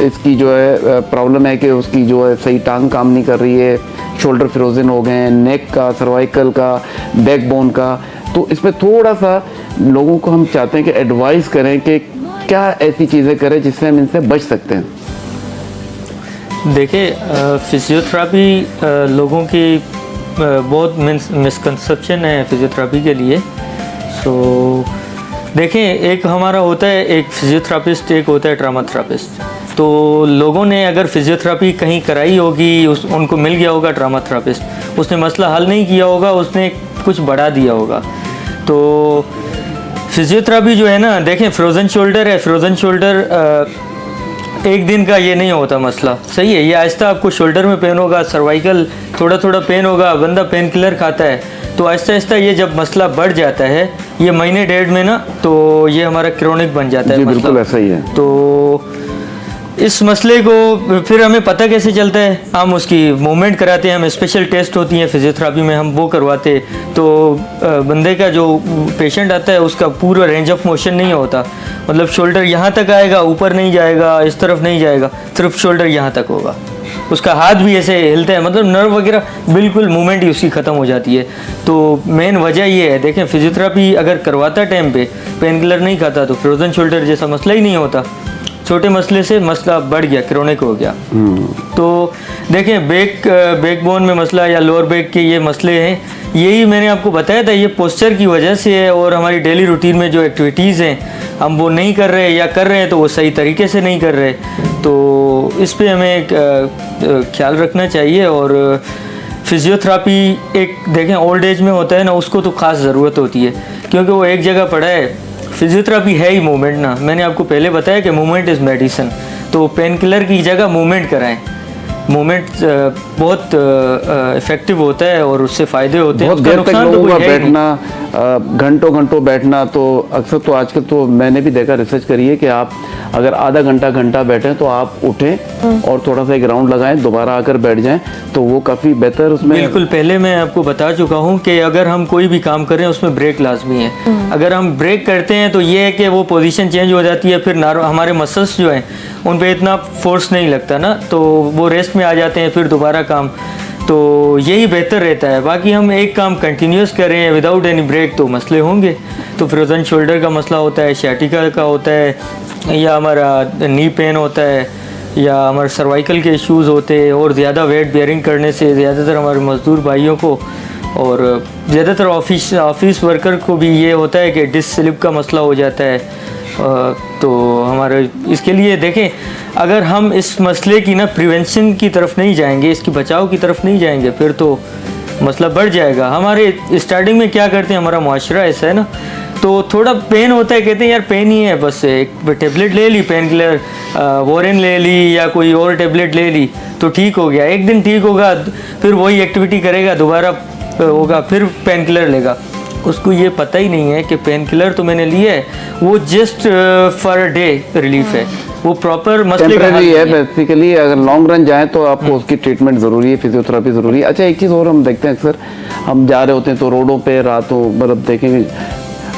इसकी जो है प्रॉब्लम है कि उसकी जो है सही टांग काम नहीं कर रही है, शोल्डर फ्रोजन हो गए हैं, नेक का, सर्वाइकल का, बैकबोन का। तो इस पर थोड़ा सा लोगों को हम चाहते हैं कि एडवाइस करें कि क्या ऐसी चीज़ें करें जिससे हम इनसे बच सकते हैं। देखिए, फिजियोथेरेपी लोगों की बहुत मिसकंसेप्शन है फिजियोथेरेपी के लिए। सो देखें, एक हमारा होता है एक फिजियोथेरापिस्ट, एक होता है ट्रामा थेरापिस्ट। तो लोगों ने अगर फिजियोथेरापी कहीं कराई होगी, उनको मिल गया होगा ट्रामा थेरापिस्ट, उसने मसला हल नहीं किया होगा, उसने कुछ बढ़ा दिया होगा। तो फिजियोथेरापी जो है ना, देखें फ्रोज़न शोल्डर है, फ्रोज़न शोल्डर एक दिन का ये नहीं होता मसला, सही है। ये आहिस्ता आपको शोल्डर में पेन होगा, सर्वाइकल थोड़ा थोड़ा पेन होगा, बंदा पेन किलर खाता है, तो आहिस्ता आहिस्ता ये जब मसला बढ़ जाता है, ये महीने डेढ़ में ना, तो ये हमारा क्रोनिक बन जाता है जी, मसला। बिल्कुल ऐसा ही है। तो इस मसले को फिर हमें पता कैसे चलता है, हम उसकी मूवमेंट कराते हैं, हम स्पेशल टेस्ट होती हैं फिजियोथेरापी में, हम वो करवाते। तो बंदे का जो पेशेंट आता है उसका पूरा रेंज ऑफ मोशन नहीं होता, मतलब शोल्डर यहाँ तक आएगा, ऊपर नहीं जाएगा, इस तरफ नहीं जाएगा, सिर्फ शोल्डर यहाँ तक होगा। उसका हाथ भी ऐसे हिलता है, मतलब नर्व वगैरह बिल्कुल मूवमेंट ही उसकी ख़त्म हो जाती है। तो मेन वजह ये है, देखें फिजियोथेरापी अगर करवाता टाइम पे, पेन किलर नहीं खाता, तो फ्रोज़न शोल्डर जैसा मसला ही नहीं होता। छोटे मसले से मसला बढ़ गया, क्रोनिक हो गया। तो देखें बैक बोन में मसला या लोअर बैक के ये मसले हैं, यही मैंने आपको बताया था, ये पोस्चर की वजह से है। और हमारी डेली रूटीन में जो एक्टिविटीज़ हैं हम वो नहीं कर रहे, या कर रहे हैं तो वो सही तरीके से नहीं कर रहे। तो इस पे हमें ख्याल रखना चाहिए। और फिजियोथेरापी एक देखें ओल्ड एज में होता है ना, उसको तो ख़ास ज़रूरत होती है, क्योंकि वो एक जगह पड़ा है। फिजियोथेरापी है ही मूवमेंट ना, मैंने आपको पहले बताया कि मूवमेंट इज़ मेडिसिन। तो पेन किलर की जगह मूवमेंट कराएं, मूवमेंट बहुत इफेक्टिव होता है और उससे फ़ायदे होते हैं। बहुत देर तक लोगों का बैठना, घंटों घंटों बैठना, तो अक्सर तो आजकल तो मैंने भी देखा, रिसर्च करी है कि आप अगर आधा घंटा बैठें तो आप उठें और थोड़ा सा एक राउंड लगाएं, दोबारा आकर बैठ जाएं, तो वो काफ़ी बेहतर उसमें। बिल्कुल, पहले मैं आपको बता चुका हूँ कि अगर हम कोई भी काम करें उसमें ब्रेक लाजमी है। अगर हम ब्रेक करते हैं तो ये है कि वो पोजीशन चेंज हो जाती है, फिर हमारे मसल्स जो हैं उन पे इतना फोर्स नहीं लगता ना, तो वो रेस्ट में आ जाते हैं, फिर दोबारा काम। तो यही बेहतर रहता है। बाकी हम एक काम कंटिन्यूस करें विदाउट एनी ब्रेक तो मसले होंगे। तो फ्रोज़न शोल्डर का मसला होता है, शैटिका का होता है, या हमारा नी पेन होता है, या हमारे सर्वाइकल के इश्यूज़ होते हैं। और ज़्यादा वेट बेयरिंग करने से ज़्यादातर हमारे मज़दूर भाइयों को और ज़्यादातर ऑफिस वर्कर को भी ये होता है कि डिस्क स्लिप का मसला हो जाता है। तो हमारे इसके लिए देखें, अगर हम इस मसले की ना प्रिवेंशन की तरफ नहीं जाएंगे, इसकी बचाव की तरफ नहीं जाएंगे, फिर तो मसला बढ़ जाएगा। हमारे स्टार्टिंग में क्या करते हैं, हमारा मुआशरा ऐसा है ना, तो थोड़ा पेन होता है, कहते हैं यार पेन ही है, बस एक टेबलेट ले ली, पेन किलर वोरेन ले ली या कोई और टेबलेट ले ली तो ठीक हो गया। एक दिन ठीक होगा, फिर वही एक्टिविटी करेगा, दोबारा होगा, फिर पेन किलर लेगा। उसको ये पता ही नहीं है कि पेन किलर तो मैंने लिया है, वो just for a day relief है, वो प्रॉपर मसले का हल है। बेसिकली अगर लॉन्ग रन जाए तो आपको उसकी ट्रीटमेंट ज़रूरी है, फिजियोथेरापी ज़रूरी है। अच्छा, एक चीज़ और हम देखते हैं, अक्सर हम जा रहे होते हैं तो रोडों पे रातों, मतलब देखेंगे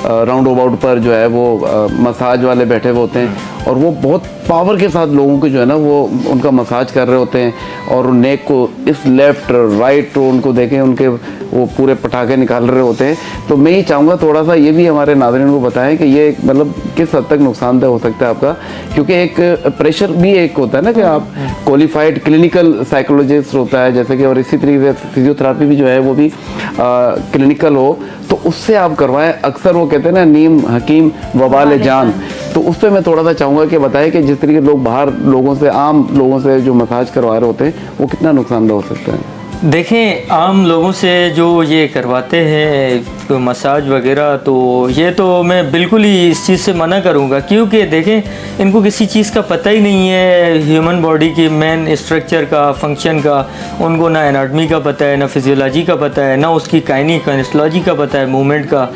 राउंड अबाउट पर जो है वो मसाज वाले बैठे हुए होते हैं, और वो बहुत पावर के साथ लोगों को जो है ना वो उनका मसाज कर रहे होते हैं, और नेक को इस लेफ्ट राइट उनको देखें, उनके वो पूरे पटाखे निकाल रहे होते हैं। तो मैं ये चाहूँगा थोड़ा सा ये भी हमारे नाज़रीन को बताएं कि ये मतलब किस हद तक नुकसानदेह हो सकता है आपका, क्योंकि एक प्रेशर भी एक होता है ना कि आप क्वालिफाइड क्लिनिकल साइकोलॉजिस्ट होता है जैसे कि, और इसी तरीके से फिजियोथेरापी भी जो है वो भी क्लिनिकल हो, तो उससे आप करवाएं। अक्सर वो कहते हैं ना नीम हकीम वबाल जान, तो उस पर मैं थोड़ा सा चाहूँगा कि बताएं कि जिस तरीके लोग बाहर लोगों से, आम लोगों से जो मसाज करवा रहे होते हैं, वो कितना नुकसानदेह हो सकता है। देखें, आम लोगों से जो ये करवाते हैं मसाज वगैरह, तो ये तो मैं बिल्कुल ही इस चीज़ से मना करूँगा, क्योंकि देखें इनको किसी चीज़ का पता ही नहीं है, ह्यूमन बॉडी की मेन स्ट्रक्चर का, फंक्शन का। उनको ना एनाटमी का पता है, ना फिजियोलॉजी का पता है, ना उसकी काइनेसियोलॉजी का पता है, मूवमेंट का।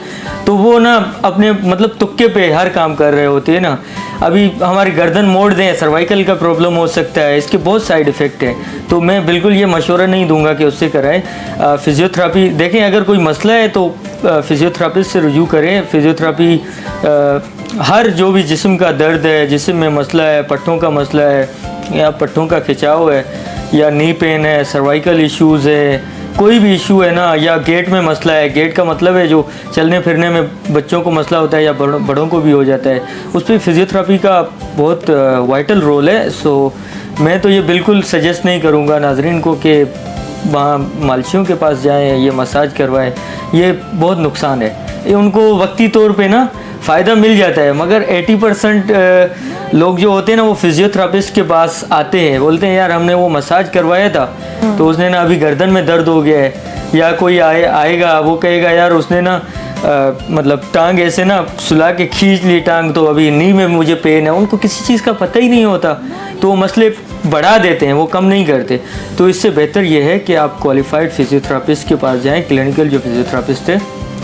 तो वो ना अपने मतलब तुक्के पे हर काम कर रहे होते हैं ना। अभी हमारी गर्दन मोड़ दें, सर्वाइकल का प्रॉब्लम हो सकता है, इसके बहुत साइड इफ़ेक्ट हैं। तो मैं बिल्कुल ये मशवरा नहीं दूंगा कि उससे कराएं फिजियोथेरापी। देखें, अगर कोई मसला है तो फिजियोथेरापिस्ट से रुजू करें। फिजियोथेरापी हर जो भी जिस्म का दर्द है, जिस्म में मसला है, पट्टों का मसला है, या पट्टों का खिंचाव है, या नी पेन है, सर्वाइकल इश्यूज़ है, कोई भी इशू है ना, या गेट में मसला है, गेट का मतलब है जो चलने फिरने में बच्चों को मसला होता है या बड़ों को भी हो जाता है, उस पर फिजियोथेरापी का बहुत वाइटल रोल है। सो मैं तो ये बिल्कुल सजेस्ट नहीं करूँगा नाजरीन को कि वहाँ मालशियों के पास जाएं, ये मसाज करवाएं, ये बहुत नुकसान है। ये उनको वक्ती तौर पे ना फ़ायदा मिल जाता है। मगर 80% लोग जो होते हैं ना वो फिजियोथेरापिस्ट के पास आते हैं, बोलते हैं यार हमने वो मसाज करवाया था तो उसने ना अभी गर्दन में दर्द हो गया है, या कोई आएगा वो कहेगा यार उसने ना मतलब टांग ऐसे ना सुला के खींच ली टांग तो अभी नी में मुझे पेन है। उनको किसी चीज़ का पता ही नहीं होता तो वो मसले बढ़ा देते हैं, वो कम नहीं करते। तो इससे बेहतर ये है कि आप क्वालिफाइड फिजियोथेरापिस्ट के पास जाएं। क्लिनिकल जो फिजियोथेरापिस्ट है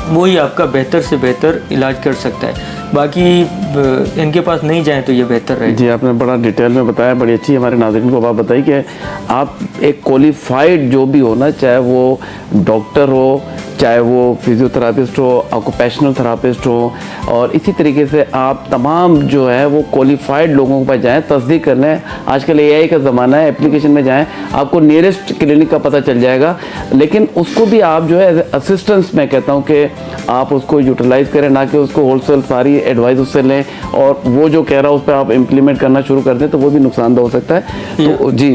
वही आपका बेहतर से बेहतर इलाज कर सकता है, बाकी इनके पास नहीं जाएं तो ये बेहतर रहेगा। जी, आपने बड़ा डिटेल में बताया, बड़ी अच्छी हमारे नाज़रीन को बात बताई कि आप एक क्वालिफाइड जो भी हो ना, चाहे वो डॉक्टर हो, चाहे वो फिजियोथेरापिस्ट हो, ऑक्यूपेशनल थेरापिस्ट हो, और इसी तरीके से आप तमाम जो है वो क्वालिफाइड लोगों के पास जाएं, तस्दीक कर लें। आजकल AI का ज़माना है, एप्लीकेशन में जाएं, आपको नियरेस्ट क्लिनिक का पता चल जाएगा। लेकिन उसको भी आप जो है असिस्टेंस मैं कहता हूँ कि आप उसको यूटिलाइज़ करें, ना कि उसको होलसेल सारी एडवाइस उससे लें और वो जो कह रहा है उस पर आप इम्प्लीमेंट करना शुरू कर दें तो वो भी नुकसानदेह हो सकता है। तो जी,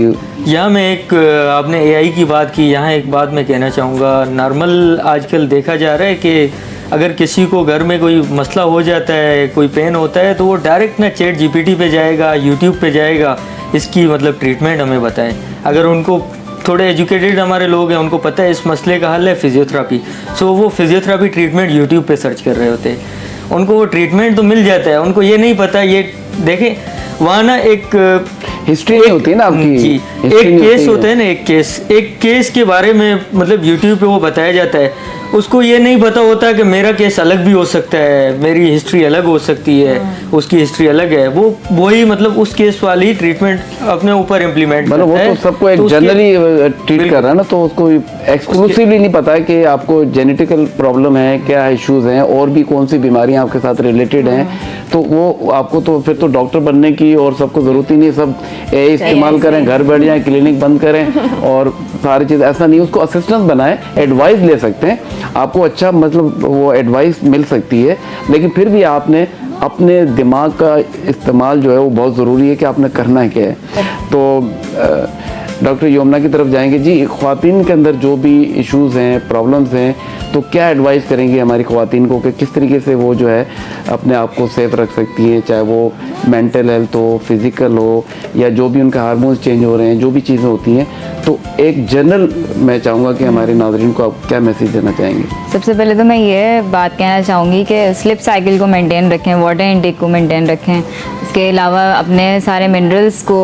यहाँ मैं एक आपने AI की बात की, यहाँ एक बात मैं कहना चाहूँगा। नॉर्मल आजकल देखा जा रहा है कि अगर किसी को घर में कोई मसला हो जाता है, कोई पेन होता है, तो वो डायरेक्ट ना ChatGPT पे जाएगा, YouTube पे जाएगा, इसकी मतलब ट्रीटमेंट हमें बताएं। अगर उनको थोड़े एजुकेटेड हमारे लोग हैं, उनको पता है इस मसले का हल है फिजियोथेरापी, सो वो फिजियोथेरापी ट्रीटमेंट YouTube पे सर्च कर रहे होते हैं, उनको वो ट्रीटमेंट तो मिल जाता है। उनको ये नहीं पता, ये देखें वहाँ ना एक हिस्ट्री नहीं होती ना आपकी। जी, history एक नहीं केस होती होता है ना, एक केस के बारे में मतलब YouTube पे वो बताया जाता है, उसको ये नहीं पता होता कि मेरा केस अलग भी हो सकता है, मेरी हिस्ट्री अलग हो सकती है, उसकी हिस्ट्री अलग है। वो वही मतलब उस केस वाली ट्रीटमेंट अपने ऊपर इम्प्लीमेंट मतलब वो तो सबको एक जनरली ट्रीट कर रहा है ना, तो उसको एक्सक्लूसिवली नहीं पता है कि आपको जेनेटिकल प्रॉब्लम है, क्या इश्यूज हैं, और भी कौन सी बीमारियां आपके साथ रिलेटेड हैं। तो वो आपको तो फिर तो डॉक्टर बनने की और सबको ज़रूरत ही नहीं, सब AI इस्तेमाल करें, घर बैठ जाएं, क्लिनिक बंद करें और सारी चीज़। ऐसा नहीं, उसको असिस्टेंस बनाएं, एडवाइस ले सकते हैं, आपको अच्छा मतलब वो एडवाइस मिल सकती है। लेकिन फिर भी आपने अपने दिमाग का इस्तेमाल जो है वो बहुत ज़रूरी है कि आपने करना क्या है। तो डॉक्टर यमुना की तरफ जाएंगे। जी, ख्वातीन के अंदर जो भी इश्यूज़ हैं, प्रॉब्लम्स हैं, तो क्या एडवाइस करेंगे हमारी ख्वातीन को कि किस तरीके से वो जो है अपने आप को सेफ रख सकती हैं, चाहे वो मेंटल हेल्थ हो, फिज़िकल हो, या जो भी उनका हार्मोन्स चेंज हो रहे हैं, जो भी चीज़ें होती हैं। तो एक जनरल मैं चाहूँगा कि हमारे नाज़रीन को आप क्या मैसेज देना चाहेंगे? सबसे पहले तो मैं ये बात कहना चाहूँगी कि स्लिप साइकिल को मेंटेन रखें, वाटर इनटेक को मेंटेन रखें। इसके अलावा अपने सारे मिनरल्स को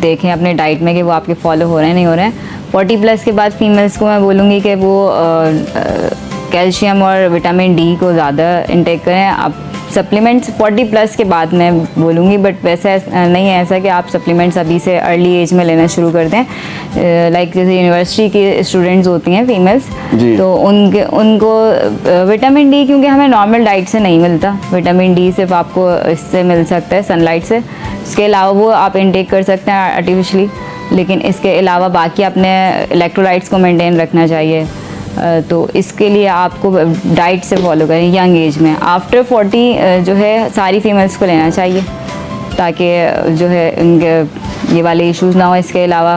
देखें अपने डाइट में कि वो आपके फॉलो हो रहे हैं नहीं हो रहे हैं। 40+ के बाद फीमेल्स को मैं बोलूँगी कि वो कैल्शियम और विटामिन D को ज़्यादा इनटेक करें। आप सप्लीमेंट्स 40+ के बाद मैं बोलूँगी, बट वैसे नहीं है ऐसा कि आप सप्लीमेंट्स अभी से अर्ली एज में लेना शुरू कर दें। लाइक जैसे यूनिवर्सिटी की स्टूडेंट्स होती हैं फीमेल्स, तो उनको विटामिन D क्योंकि हमें नॉर्मल डाइट से नहीं मिलता, विटामिन D सिर्फ आपको इससे मिल सकता है सनलाइट से। इसके अलावा वो आप इनटेक कर सकते हैं आर्टिफिशली, लेकिन इसके अलावा बाकी अपने इलेक्ट्रोलाइट्स को मेंटेन रखना चाहिए। तो इसके लिए आपको डाइट से फॉलो करें यंग एज में। आफ्टर 40 जो है सारी फीमेल्स को लेना चाहिए ताकि जो है इनके ये वाले इश्यूज़ ना हो। इसके अलावा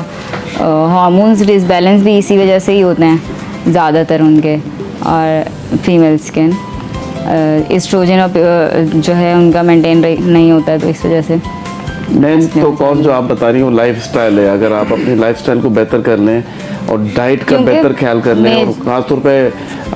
हार्मोन्स डिसबैलेंस भी इसी वजह से ही होते हैं ज़्यादातर उनके, और फीमेल्स के एस्ट्रोजन जो है उनका मेंटेन नहीं होता है, तो इस वजह से मेन तो कॉज जो आप बता रही हो लाइफस्टाइल है। अगर आप अपनी लाइफस्टाइल को बेहतर कर लें और डाइट का बेहतर ख्याल कर लें, और ख़ासतौर पे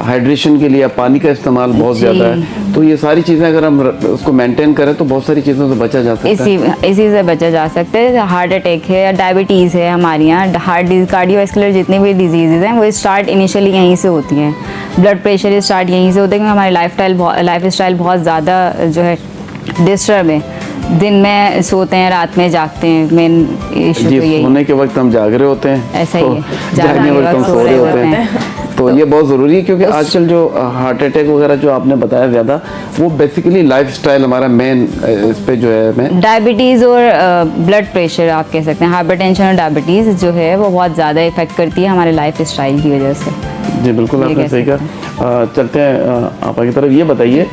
हाइड्रेशन के लिए पानी का इस्तेमाल बहुत ज़्यादा है, तो ये सारी चीज़ें अगर हम उसको मेंटेन करें तो बहुत सारी चीज़ों से बचा जा सकता है। इसी से बचा जा सकता है। हार्ट अटैक है या डायबिटीज़ है, हमारे यहाँ कार्डियोवैस्कुलर जितनी भी डिजीज़ हैं वो स्टार्ट इनिशियली यहीं से होती हैं। ब्लड प्रेशर स्टार्ट यहीं से होता है क्योंकि हमारी लाइफ स्टाइल बहुत ज़्यादा जो है डिस्टर्ब है। दिन में सोते हैं, रात में जागते हैं, मेन इशू तो यही। सोने के वक्त हम जाग रहे होते हैं, ऐसा ही है, जागने के वक्त हम सो रहे होते हैं। तो ये बहुत ज़रूरी है क्योंकि आजकल जो हार्ट अटैक वगैरह जो आपने बताया ज़्यादा, वो बेसिकली लाइफस्टाइल हमारा मेन इस पे जो है मैं डायबिटीज़ और ब्लड प्रेशर आप कह सकते हैं, हाइपरटेंशन और डायबिटीज़ जो है वो बहुत ज़्यादा इफेक्ट करती है हमारे लाइफ स्टाइल की वजह से। जी बिल्कुल, आपने सही कहा। चलते हैं आप आगे तरफ। ये बताइए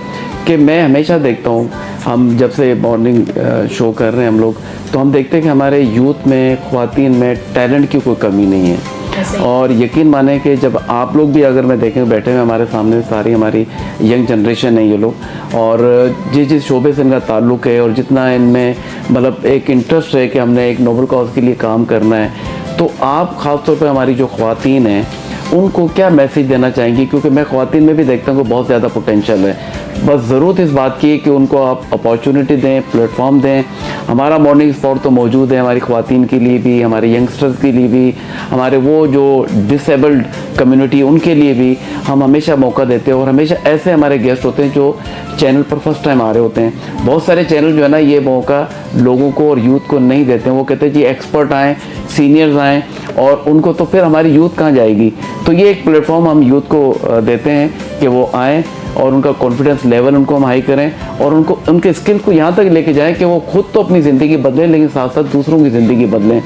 कि मैं हमेशा देखता हूँ, हम जब से मॉर्निंग शो कर रहे हैं हम लोग, तो हम देखते हैं कि हमारे यूथ में, ख्वातीन में टैलेंट की कोई कमी नहीं है। और यकीन माने कि जब आप लोग भी अगर मैं देखें बैठे हुए हमारे सामने सारी हमारी यंग जनरेशन है ये लोग, और जिस शोबे से इनका ताल्लुक़ है और जितना इनमें मतलब एक इंटरेस्ट है कि हमने एक नोबल कॉज के लिए काम करना है, तो आप ख़ास तौर पे हमारी जो ख़वातीन हैं उनको क्या मैसेज देना चाहेंगी? क्योंकि मैं ख़वातीन में भी देखता हूँ कि बहुत ज़्यादा पोटेंशियल है, बस ज़रूरत इस बात की है कि उनको आप अपॉर्चुनिटी दें, प्लेटफॉर्म दें। हमारा मॉर्निंग स्पॉट तो मौजूद है हमारी ख़वातीन के लिए भी, हमारे यंगस्टर्स के लिए भी, हमारे वो जो डिसेबल्ड कम्युनिटी उनके लिए भी हम हमेशा मौका देते हैं। और हमेशा ऐसे हमारे गेस्ट होते हैं जो चैनल पर फर्स्ट टाइम आ रहे होते हैं। बहुत सारे चैनल जो है ना ये मौका लोगों को और यूथ को नहीं देते हैं। वो कहते हैं जी एक्सपर्ट आएँ, सीनियर्स आएँ, और उनको तो फिर हमारी यूथ कहाँ जाएगी। तो ये एक प्लेटफॉर्म हम यूथ को देते हैं कि वो आएँ और उनका कॉन्फिडेंस लेवल उनको हम हाई करें और उनको उनके स्किल्स को यहाँ तक लेके जाएं कि वो खुद तो अपनी ज़िंदगी बदलें लेकिन साथ साथ दूसरों की ज़िंदगी बदलें।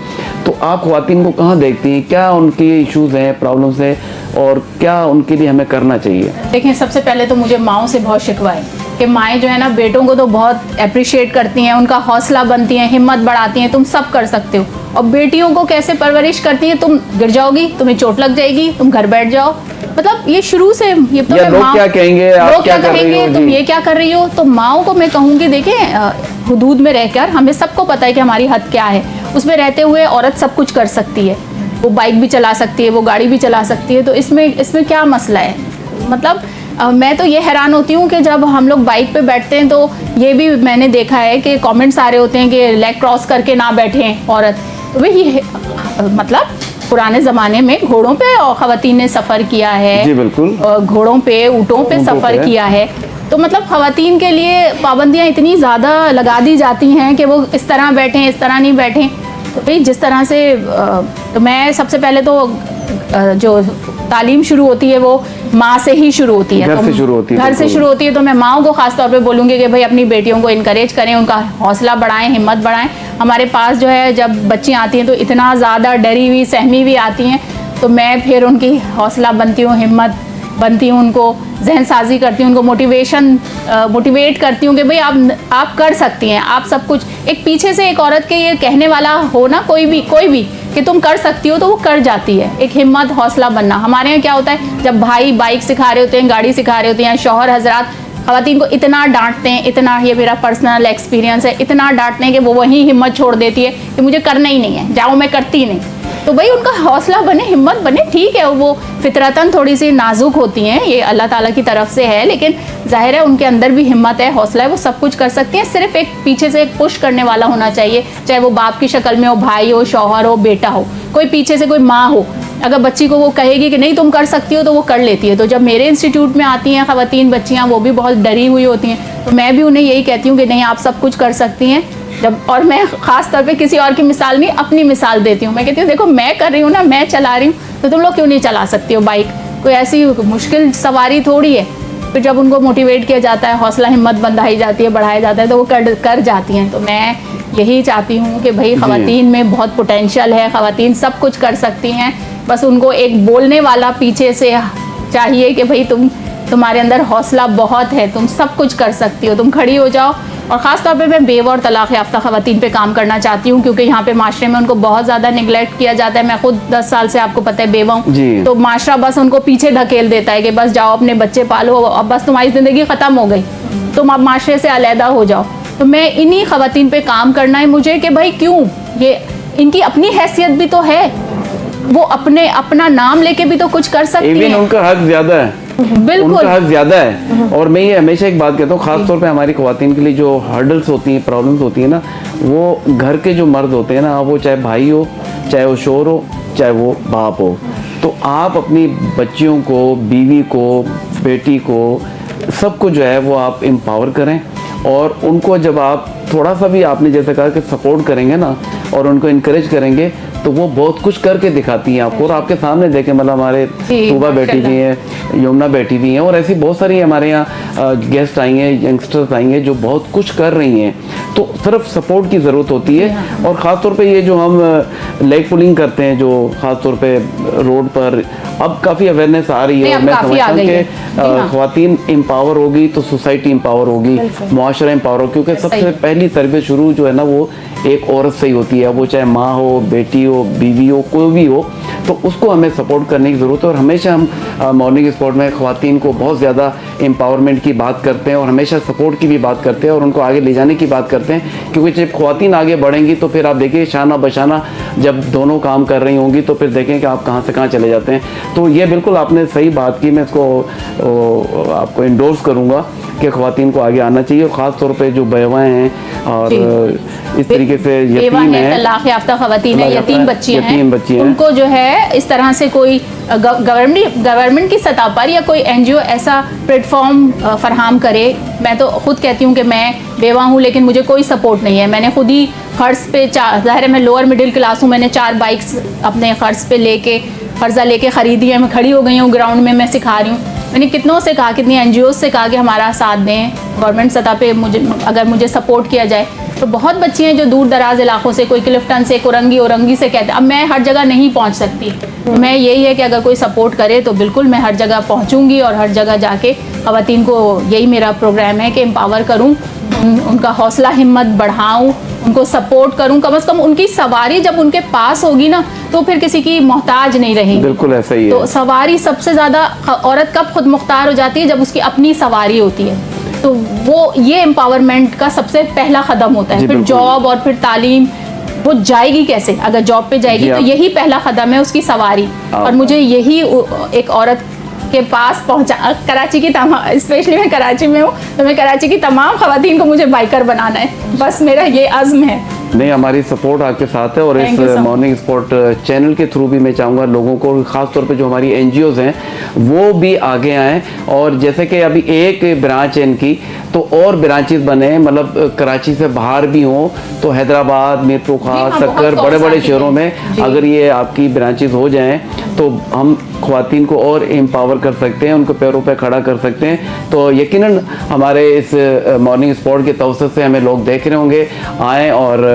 तो आप ख़वातीन को कहाँ देखती हैं, क्या उनके इश्यूज़ हैं, प्रॉब्लम्स हैं, और क्या उनके लिए हमें करना चाहिए? देखें, सबसे पहले तो मुझे माँओं से बहुत शिकवा है कि माएँ जो है ना बेटों को तो बहुत अप्रिशिएट करती हैं, उनका हौसला बनती हैं, हिम्मत बढ़ाती हैं, तुम सब कर सकते हो, और बेटियों को कैसे परवरिश करती हैं, तुम गिर जाओगी, तुम्हें चोट लग जाएगी, तुम घर बैठ जाओ। मतलब ये शुरू से ये तो लोग क्या कहेंगे, लोग क्या कहेंगे, तुम ये क्या कर रही हो। तो माँओं को मैं कहूँगी देखें, हुदूद में रहकर हमें सबको पता है कि हमारी हद क्या है, उसमें रहते हुए औरत सब कुछ कर सकती है। वो बाइक भी चला सकती है, वो गाड़ी भी चला सकती है, तो इसमें क्या मसला है। मतलब मैं तो ये हैरान होती हूँ कि जब हम लोग बाइक पे बैठते हैं तो ये भी मैंने देखा है कि कमेंट्स आ रहे होते हैं कि लेग क्रॉस करके ना बैठें औरत। तो वही मतलब पुराने ज़माने में घोड़ों पे और ख़वातीन ने सफ़र किया है, जी बिल्कुल, घोड़ों पे, ऊँटों पे सफ़र किया है। तो मतलब ख़वातीन के लिए पाबंदियाँ इतनी ज़्यादा लगा दी जाती हैं कि वो इस तरह बैठें, इस तरह नहीं बैठें। तो भाई जिस तरह से तो मैं सबसे पहले तो जो तालीम शुरू होती है वो माँ से ही शुरू होती है, घर से शुरू होती है, घर से शुरू होती है। तो मैं माँओं को ख़ास तौर पे बोलूँगी कि भाई अपनी बेटियों को इनकरेज करें, उनका हौसला बढ़ाएं, हिम्मत बढ़ाएं। हमारे पास जो है जब बच्ची आती हैं तो इतना ज़्यादा डरी हुई, सहमी हुई आती हैं, तो मैं फिर उनकी हौसला बनती हूँ, हिम्मत बनती हूँ, उनको जहन साजी करती हूँ, उनको मोटिवेट करती हूँ कि भाई आप कर सकती हैं, आप सब कुछ। एक पीछे से एक औरत के ये कहने वाला हो ना कोई भी कि तुम कर सकती हो, तो वो कर जाती है। एक हिम्मत, हौसला बनना। हमारे यहाँ क्या होता है, जब भाई बाइक सिखा रहे होते हैं, गाड़ी सिखा रहे होते हैं, शौहर हजरात ख़वातीन को इतना डांटते हैं, इतना, ये मेरा पर्सनल एक्सपीरियंस है, इतना डांटते हैं कि वो वहीं हिम्मत छोड़ देती है कि मुझे करना ही नहीं है, जाओ मैं करती ही नहीं। तो भाई उनका हौसला बने, हिम्मत बने। ठीक है, वो फितरतन थोड़ी सी नाजुक होती हैं, ये अल्लाह ताला की तरफ से है, लेकिन जाहिर है उनके अंदर भी हिम्मत है, हौसला है, वो सब कुछ कर सकती हैं। सिर्फ एक पीछे से एक पुश करने वाला होना चाहिए, चाहे वो बाप की शक्ल में हो, भाई हो, शौहर हो, बेटा हो, कोई पीछे से कोई माँ हो। अगर बच्ची को वो कहेगी कि नहीं तुम कर सकती हो, तो वो कर लेती है। तो जब मेरे इंस्टीट्यूट में आती हैं ख़वातीन बच्चियाँ, वो भी बहुत डरी हुई होती हैं, तो मैं भी उन्हें यही कहती हूँ कि नहीं, आप सब कुछ कर सकती हैं। और मैं ख़ास तौर पे किसी और की मिसाल नहीं, अपनी मिसाल देती हूँ। मैं कहती हूँ देखो मैं कर रही हूँ ना, मैं चला रही हूँ, तो तुम लोग क्यों नहीं चला सकती हो बाइक? कोई ऐसी मुश्किल सवारी थोड़ी है। फिर जब उनको मोटिवेट किया जाता है, हौसला हिम्मत बंधाई जाती है, बढ़ाया जाता है, तो वो कर जाती हैं। तो मैं यही चाहती हूँ कि भाई ख़वातीन में बहुत पोटेंशियल है, ख़वातीन सब कुछ कर सकती हैं। बस उनको एक बोलने वाला पीछे से चाहिए कि भाई तुम्हारे अंदर हौसला बहुत है, तुम सब कुछ कर सकती हो, तुम खड़ी हो जाओ। और ख़ास तौर पे मैं बेवा और तलाक़ याफ्ता ख़वातीन पे काम करना चाहती हूँ, क्योंकि यहाँ पे माशरे में उनको बहुत ज़्यादा निगलेक्ट किया जाता है। मैं खुद 10 साल से, आपको पता है, बेवा हूँ, तो माशरा बस उनको पीछे धकेल देता है कि बस जाओ अपने बच्चे पालो, अब बस तुम्हारी ज़िंदगी ख़त्म हो गई, तुम अब माशरे से अलहदा हो जाओ। तो मैं इन्हीं ख़वातीन पे काम करना है मुझे कि भाई क्यों, ये इनकी अपनी हैसियत भी तो है, वो अपना नाम लेके भी तो कुछ कर सकती हैं। उनका हक ज़्यादा है, बिल्कुल उनका हक ज़्यादा है। और मैं ये हमेशा एक बात कहता हूँ, ख़ास तौर पे हमारी ख़वातीन के लिए जो हर्डल्स होती हैं, प्रॉब्लम्स होती हैं ना, वो घर के जो मर्द होते हैं ना, वो चाहे भाई हो, चाहे वो शोहर हो, चाहे वो बाप हो, तो आप अपनी बच्चियों को, बीवी को, बेटी को, सबको जो है वो आप एम्पावर करें। और उनको जब आप थोड़ा सा भी, आपने जैसे कहा कि सपोर्ट करेंगे ना और उनको इनकरेज करेंगे, तो वो बहुत कुछ करके दिखाती हैं आपको। और आपके सामने देखें, मतलब हमारे तूबा बैठी हुई हैं, यमुना बैठी हुई हैं, और ऐसी बहुत सारी हमारे यहाँ गेस्ट आई हैं, यंगस्टर्स आई हैं जो बहुत कुछ कर रही हैं। तो सिर्फ सपोर्ट की ज़रूरत होती है। और ख़ास तौर पे ये जो हम लेग पुलिंग करते हैं, जो ख़ास तौर पे रोड पर, अब काफ़ी अवेयरनेस आ रही है। और मैं समझता हूँ कि ख़वातीन एम्पावर होगी तो सोसाइटी एम्पावर होगी, मुआशरा एम्पावर होगी, क्योंकि सबसे पहली तरबियत शुरू जो है ना वो एक औरत से ही होती है, वो चाहे माँ हो, बेटी हो, बीवी हो, कोई भी हो। तो उसको हमें सपोर्ट करने की ज़रूरत है। और हमेशा हम मॉर्निंग स्पोर्ट में ख़वातीन को बहुत ज़्यादा एम्पावरमेंट की बात करते हैं और हमेशा सपोर्ट की भी बात करते हैं और उनको आगे ले जाने की बात करते हैं, क्योंकि जब ख़वातीन आगे बढ़ेंगी तो फिर आप देखिए शाना बशाना जब दोनों काम कर रही होंगी तो फिर देखें कि आप कहाँ से कहाँ चले जाते हैं। तो ये बिल्कुल आपने सही बात की, मैं इसको आपको इंडोर्स करूँगा कि ख़वातीन को आगे आना चाहिए, और ख़ास तौर पे जो बेवाएँ हैं और इस तरीके से यतीम है, तलाक याफ्ता ख़वातीन है, यतीम बच्चियाँ हैं, हैं, उनको जो है इस तरह से कोई गवर्नमेंट की सतह पर या कोई एनजीओ ऐसा प्लेटफॉर्म फराहम करे। मैं तो खुद कहती हूँ कि मैं बेवा हूँ लेकिन मुझे कोई सपोर्ट नहीं है। मैंने खुद ही खर्च पे ज़ाहिर है मैं लोअर मिडिल क्लास हूँ, मैंने 4 बाइक्स अपने खर्च पे लेके कर्जा लेके ख़रीदी है। मैं खड़ी हो गई हूँ ग्राउंड में, मैं सिखा रही हूँ। मैंने कितनों से कहा, कितनी एनजीओ से कहा कि हमारा साथ दें, गवर्नमेंट सतह पे अगर मुझे सपोर्ट किया जाए। तो बहुत बच्चे हैं जो दूर दराज इलाकों से, कोई क्लिफ्टन से, औरंगी से कहते हैं। अब मैं हर जगह नहीं पहुंच सकती, तो मैं यही है कि अगर कोई सपोर्ट करे तो बिल्कुल मैं हर जगह पहुंचूंगी और हर जगह जाके ख़वातीन को, यही मेरा प्रोग्राम है कि एम्पावर करूं, उनका हौसला हिम्मत बढ़ाऊं, उनको सपोर्ट करूं। कम से कम उनकी सवारी जब उनके पास होगी ना तो फिर किसी की मोहताज नहीं रहेगी। बिल्कुल ऐसा ही है। तो सवारी सबसे ज़्यादा औरत कब खुद मुख्तार हो जाती है, जब उसकी अपनी सवारी होती है। तो वो ये एम्पावरमेंट का सबसे पहला कदम होता है। फिर जॉब और फिर तालीम, वो जाएगी कैसे? अगर जॉब पे जाएगी तो यही पहला कदम है उसकी सवारी। और मुझे यही एक औरत के पास पहुंचा, कराची की तमाम, स्पेशली मैं कराची में हूँ तो मैं कराची की तमाम ख़वातीन को मुझे बाइकर बनाना है, बस मेरा ये अज़्म है। नहीं, हमारी सपोर्ट आपके साथ है। और इस मॉर्निंग स्पोर्ट चैनल के थ्रू भी मैं चाहूँगा लोगों को, ख़ास तौर पे जो हमारी एनजीओज़ हैं वो भी आगे आएँ। और जैसे कि अभी एक ब्रांच है इनकी, तो और ब्रांचेस बने, मतलब कराची से बाहर भी हों, तो हैदराबाद, मीरपुर खास, सक्कर, बड़े बड़े शहरों में अगर ये आपकी ब्रांचेस हो जाएँ तो हम ख़वातीन को और एम्पावर कर सकते हैं, उनको पैरों पे खड़ा कर सकते हैं। तो यकीनन हमारे इस मॉर्निंग स्पोर्ट के तवसत से हमें लोग देख रहे होंगे, आएँ और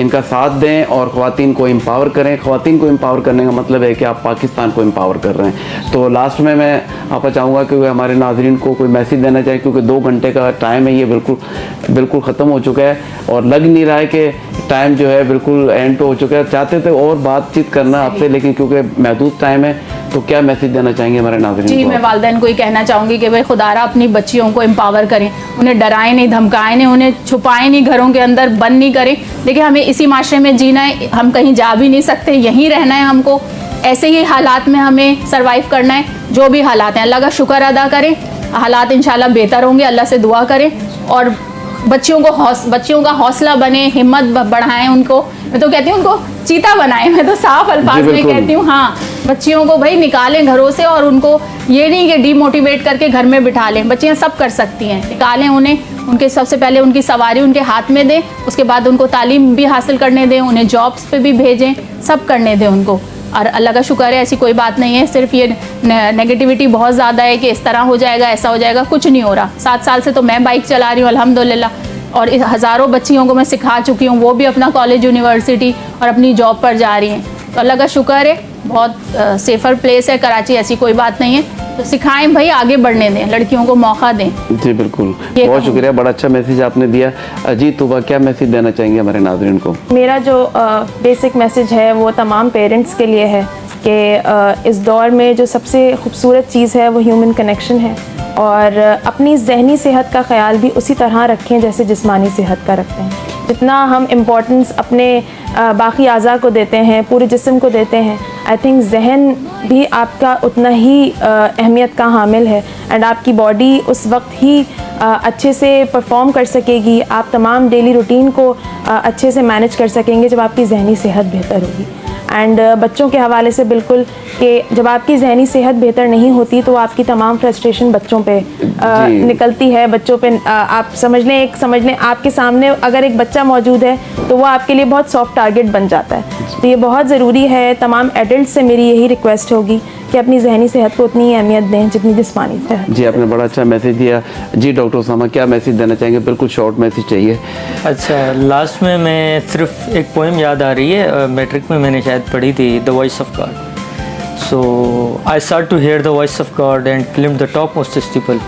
इनका साथ दें और ख़वातीन को एम्पावर करें। ख़वातीन को एम्पावर करने का मतलब है कि आप पाकिस्तान को एम्पावर कर रहे हैं। तो लास्ट में मैं आपको चाहूँगा कि हमारे नाज़रीन को कोई मैसेज देना चाहिए, क्योंकि 2 घंटे का टाइम है, ये बिल्कुल ख़त्म हो चुका है और लग नहीं रहा है कि टाइम जो है बिल्कुल एंड पे हो चुका है। चाहते थे और बातचीत करना आपसे, लेकिन क्योंकि महदूद टाइम है, तो क्या मैसेज देना चाहेंगे हमारे नाज़रीन को? जी, मैं वालिदैन को ही कहना चाहूँगी कि भाई खुदारा अपनी बच्चियों को एम्पावर करें, उन्हें डराएं नहीं, धमकाएं नहीं, उन्हें छुपाएं नहीं, घरों के अंदर बंद नहीं करें। देखिए हमें इसी माशरे में जीना है, हम कहीं जा भी नहीं सकते, यहीं रहना है हमको। ऐसे ही हालात में हमें सर्वाइव करना है, जो भी हालात हैं। अल्लाह का शुक्र अदा करें, हालात इंशाल्लाह बेहतर होंगे, अल्लाह से दुआ करें और बच्चियों का हौसला बने, हिम्मत बढ़ाएं उनको। मैं तो कहती हूँ उनको चीता बनाएं, मैं तो साफ अल्फाज में कहती हूँ। हाँ, बच्चियों को भाई निकालें घरों से और उनको ये नहीं कि डीमोटिवेट करके घर में बिठा लें। बच्चियाँ सब कर सकती हैं, निकालें उन्हें, उनके सबसे पहले उनकी सवारी उनके हाथ में दें, उसके बाद उनको तालीम भी हासिल करने दें, उन्हें जॉब्स पे भी भेजें, सब करने दें उनको। और अल्लाह का शुक्र है ऐसी कोई बात नहीं है। सिर्फ ये नेगेटिविटी बहुत ज़्यादा है कि इस तरह हो जाएगा, ऐसा हो जाएगा, कुछ नहीं हो रहा। 7 साल से तो मैं बाइक चला रही हूँ अल्हम्दुलिल्लाह, और हज़ारों बच्चियों को मैं सिखा चुकी हूँ, वो भी अपना कॉलेज, यूनिवर्सिटी और अपनी जॉब पर जा रही हैं। तो अल्लाह का शुक्र है, बहुत सेफ़र प्लेस है कराची, ऐसी कोई बात नहीं है। तो सिखाएं भाई, आगे बढ़ने दें, लड़कियों को मौका दें। जी बिल्कुल, बहुत शुक्रिया, बड़ा अच्छा मैसेज आपने दिया। अजीत तुबा, क्या मैसेज देना चाहेंगे हमारे नाज़रीन को? मेरा जो बेसिक मैसेज है वो तमाम पेरेंट्स के लिए है कि इस दौर में जो सबसे खूबसूरत चीज़ है वो ह्यूमन कनेक्शन है, और अपनी ज़हनी सेहत का ख़्याल भी उसी तरह रखें जैसे जिस्मानी सेहत का रखते हैं। जितना हम इम्पोर्टेंस अपने बाकी अज़ा को देते हैं, पूरे जिस्म को देते हैं, आई थिंक जहन भी आपका उतना ही अहमियत का हामिल है। एंड आपकी बॉडी उस वक्त ही अच्छे से परफॉर्म कर सकेगी, आप तमाम डेली रूटीन को अच्छे से मैनेज कर सकेंगे जब आपकी जहनी सेहत बेहतर होगी। एंड बच्चों के हवाले से बिल्कुल कि जब आपकी जहनी सेहत बेहतर नहीं होती तो आपकी तमाम फ्रस्ट्रेशन बच्चों पे निकलती है। बच्चों पे आप समझ लें आपके सामने अगर एक बच्चा मौजूद है तो वो आपके लिए बहुत सॉफ्ट टारगेट बन जाता है। तो ये बहुत ज़रूरी है। तमाम एडल्ट से मेरी यही रिक्वेस्ट होगी कि अपनी जहनी सेहत को उतनी ही अहमियत दें जितनी जिस्मानी सेहत। जी, आपने बड़ा अच्छा मैसेज दिया। जी डॉक्टर उसामा, क्या मैसेज देना चाहेंगे? बिल्कुल शॉर्ट मैसेज चाहिए। अच्छा, लास्ट में मैं सिर्फ एक पोएम याद आ रही है, मैट्रिक में मैंने शायद पढ़ी थी, the voice of God. So I start to hear the voice of God and climb the topmost steeple,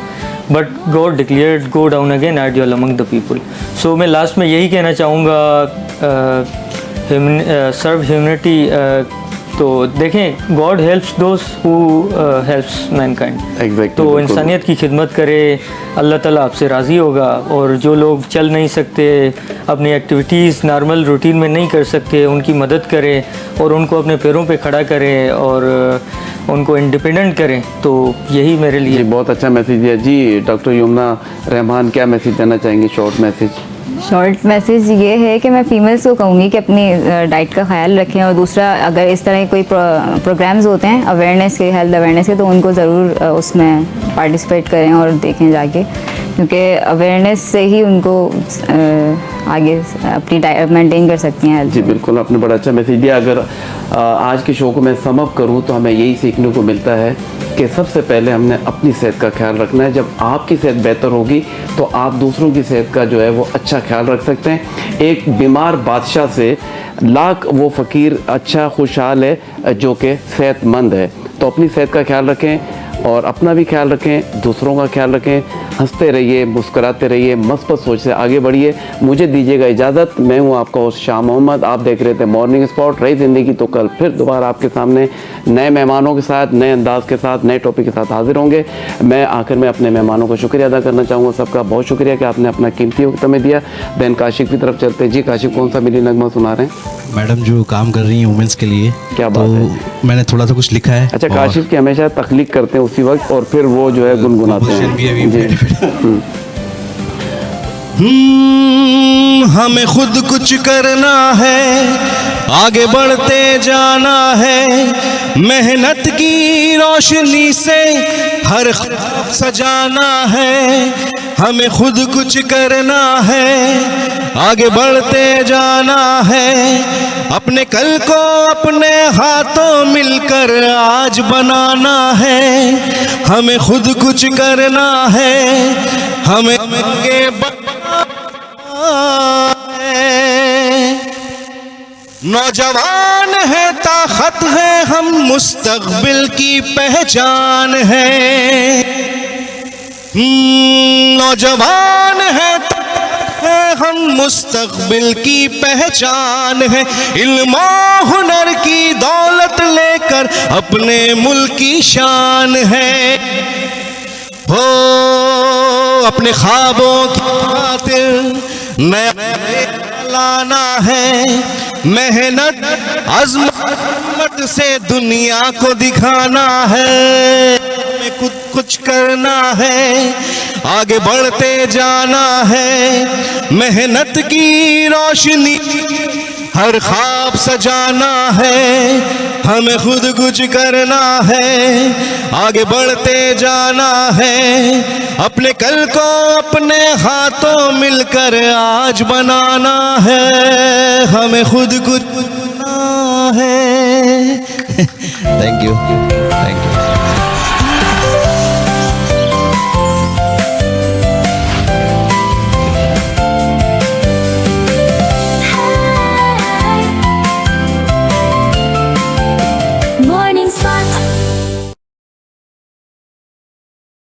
but God declared go down again I dwell among the people. सो मैं लास्ट में यही कहना चाहूँगा, सर्व ह्यूमनिटी तो देखें, God helps those who helps Mankind. Exactly, तो बिल्कुल। इंसानियत की खिदमत करे, अल्लाह ताला आपसे राज़ी होगा। और जो लोग चल नहीं सकते, अपनी एक्टिविटीज़ नॉर्मल रूटीन में नहीं कर सकते, उनकी मदद करें और उनको अपने पैरों पे खड़ा करें और उनको इंडिपेंडेंट करें। तो यही मेरे जी लिए बहुत अच्छा मैसेज दिया जी। डॉक्टर यमुना रहमान क्या मैसेज देना चाहेंगे, शॉर्ट मैसेज? शॉर्ट मैसेज ये है कि मैं फीमेल्स को कहूँगी कि अपनी डाइट का ख्याल रखें, और दूसरा अगर इस तरह के कोई प्रोग्राम्स होते हैं अवेयरनेस के, हेल्थ अवेयरनेस के, तो उनको ज़रूर उसमें पार्टिसिपेट करें और देखें जाके, क्योंकि अवेयरनेस से ही उनको आगे अपनी डाइट मेंटेन कर सकती हैं। जी बिल्कुल, आपने बड़ा अच्छा मैसेज दिया। अगर आज के शो को मैं सम अप करूँ तो हमें यही सीखने को मिलता है कि सबसे पहले हमने अपनी सेहत का ख्याल रखना है। जब आपकी सेहत बेहतर होगी तो आप दूसरों की सेहत का जो है वो अच्छा ख्याल रख सकते हैं। एक बीमार बादशाह से लाख वो फ़कीर अच्छा खुशहाल है जो कि सेहतमंद है। तो अपनी सेहत का ख्याल रखें और अपना भी ख्याल रखें, दूसरों का ख्याल रखें, हंसते रहिए, मुस्कुराते रहिए, मस्बत सोच से आगे बढ़िए। मुझे दीजिएगा इजाज़त। मैं हूँ आपका होस्ट शाह मोहम्मद। आप देख रहे थे मॉर्निंग स्पॉट। रही ज़िंदगी तो कल फिर दोबारा आपके सामने नए मेहमानों के साथ, नए अंदाज के साथ, नए टॉपिक के साथ हाजिर होंगे। मैं आखिर में अपने मेहमानों का शुक्रिया अदा करना चाहूँगा। सबका बहुत शुक्रिया कि आपने अपना कीमती वक्त हमें दिया। देन काशिफ की तरफ चलते हैं। जी काशिफ, कौन सा मिली नगमा सुना रहे हैं? मैडम जो काम कर रही हैं वुमेंस के लिए, क्या बात तो है। मैंने थोड़ा सा कुछ लिखा है। अच्छा, और काशिफ की हमेशा तख्लीक करते हैं उसी वक्त और फिर वो जो है गुनगुनाते composition भी हैं। अभी जी हमें खुद कुछ करना है, आगे बढ़ते जाना है, मेहनत की रोशनी से हर ख्वाब सजाना है। हमें खुद कुछ करना है, आगे बढ़ते जाना है, अपने कल को अपने हाथों मिलकर आज बनाना है। हमें खुद कुछ करना है, हमें आगे बढ़ना है। नौजवान है, ताकत है, हम मुस्तकबिल की पहचान है। नौजवान है, हम मुस्तकबिल की पहचान है। इल्म और हुनर की दौलत लेकर अपने मुल्क की शान है। हो अपने ख्वाबों की खातिर नया लाना है, मेहनत अज़मत से दुनिया को दिखाना है। हमें कुछ करना है, आगे बढ़ते जाना है, मेहनत की रोशनी हर ख्वाब सजाना है। हमें खुद कुछ करना है, आगे बढ़ते जाना है, अपने कल को अपने हाथों मिलकर आज बनाना है। हमें खुद कुछ करना है। Thank you.